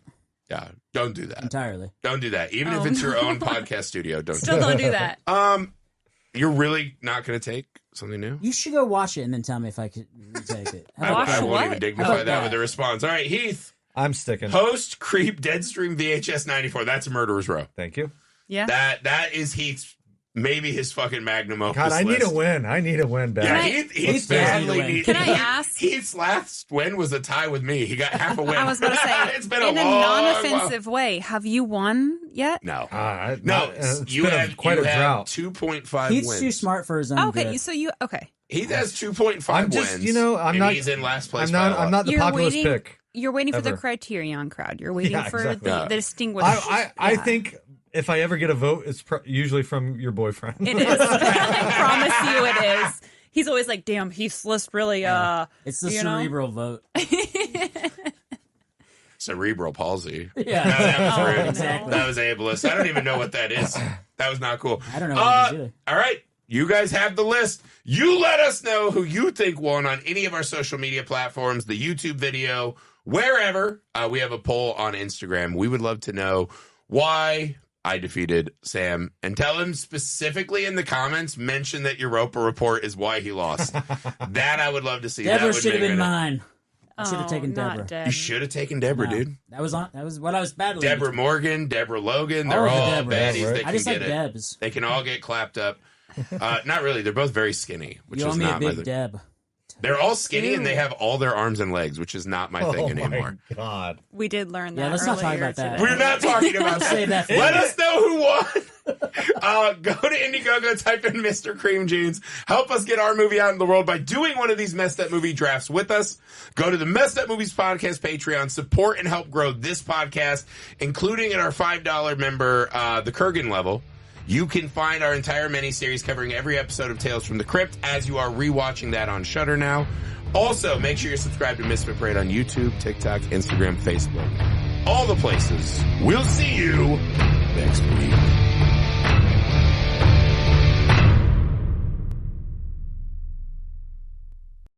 Yeah, don't do that. Entirely. Don't do that. Even if it's your own podcast studio, don't Still do that. don't do that. You're really not going to take something new? You should go watch it and then tell me if I could retake it. I won't even dignify that with a response. All right, Heath. I'm sticking. Host, Creep, Deadstream, VHS 94. That's a Murderer's Row. Thank you. Yeah. That is Heath's, maybe his fucking magnum opus. God, I need list. a win. I need a win back. Yeah, Heath badly needs. Can I ask? Heath's last win was a tie with me. He got half a win. I was going to say, it's been in a a long non-offensive way, have you won yet? No. No. It's been quite a drought. 2.5 He's wins. too smart for his own Okay, good. so okay. He's has 2.5 I'm just, wins. I'm not. He's in last place. I'm not the populist pick. You're waiting for the Ever. Criterion crowd. You're waiting for exactly. the distinguished. I think if I ever get a vote, it's usually from your boyfriend. It is. I promise you it is. He's always like, damn, Heath's list really, It's the cerebral vote. Cerebral palsy. Yeah. No, that was rude. Exactly. That was ableist. I don't even know what that is. That was not cool. I don't know what it is either. All right. You guys have the list. You let us know who you think won on any of our social media platforms, the YouTube video, wherever. We have a poll on Instagram. We would love to know why I defeated Sam. And tell him specifically in the comments, mention that Europa report is why he lost. That I would love to see. Deborah should have been mine. I should have taken Deborah. Deb. You should have taken Deborah, dude. That was what I was battling. Deborah Morgan, Deborah Logan, they're all baddies. Right. They I just can like get it. Debs. They can all get clapped up. Not really. They're both very skinny, which You owe is me not a my big thing. Deb. They're all skinny and they have all their arms and legs, which is not my thing anymore. My God. We did learn that. Yeah, let's not talk earlier about that. today. We're not talking about Save that for Let later. us know who won. Go to Indiegogo, type in Mr. Cream Jeans. Help us get our movie out in the world by doing one of these messed up movie drafts with us. Go to the Messed Up Movies Podcast Patreon. Support and help grow this podcast, including at our $5 member, the Kurgan level. You can find our entire miniseries covering every episode of Tales from the Crypt as you are rewatching that on Shudder now. Also, make sure you're subscribed to Misfit Parade on YouTube, TikTok, Instagram, Facebook. All the places. We'll see you next week.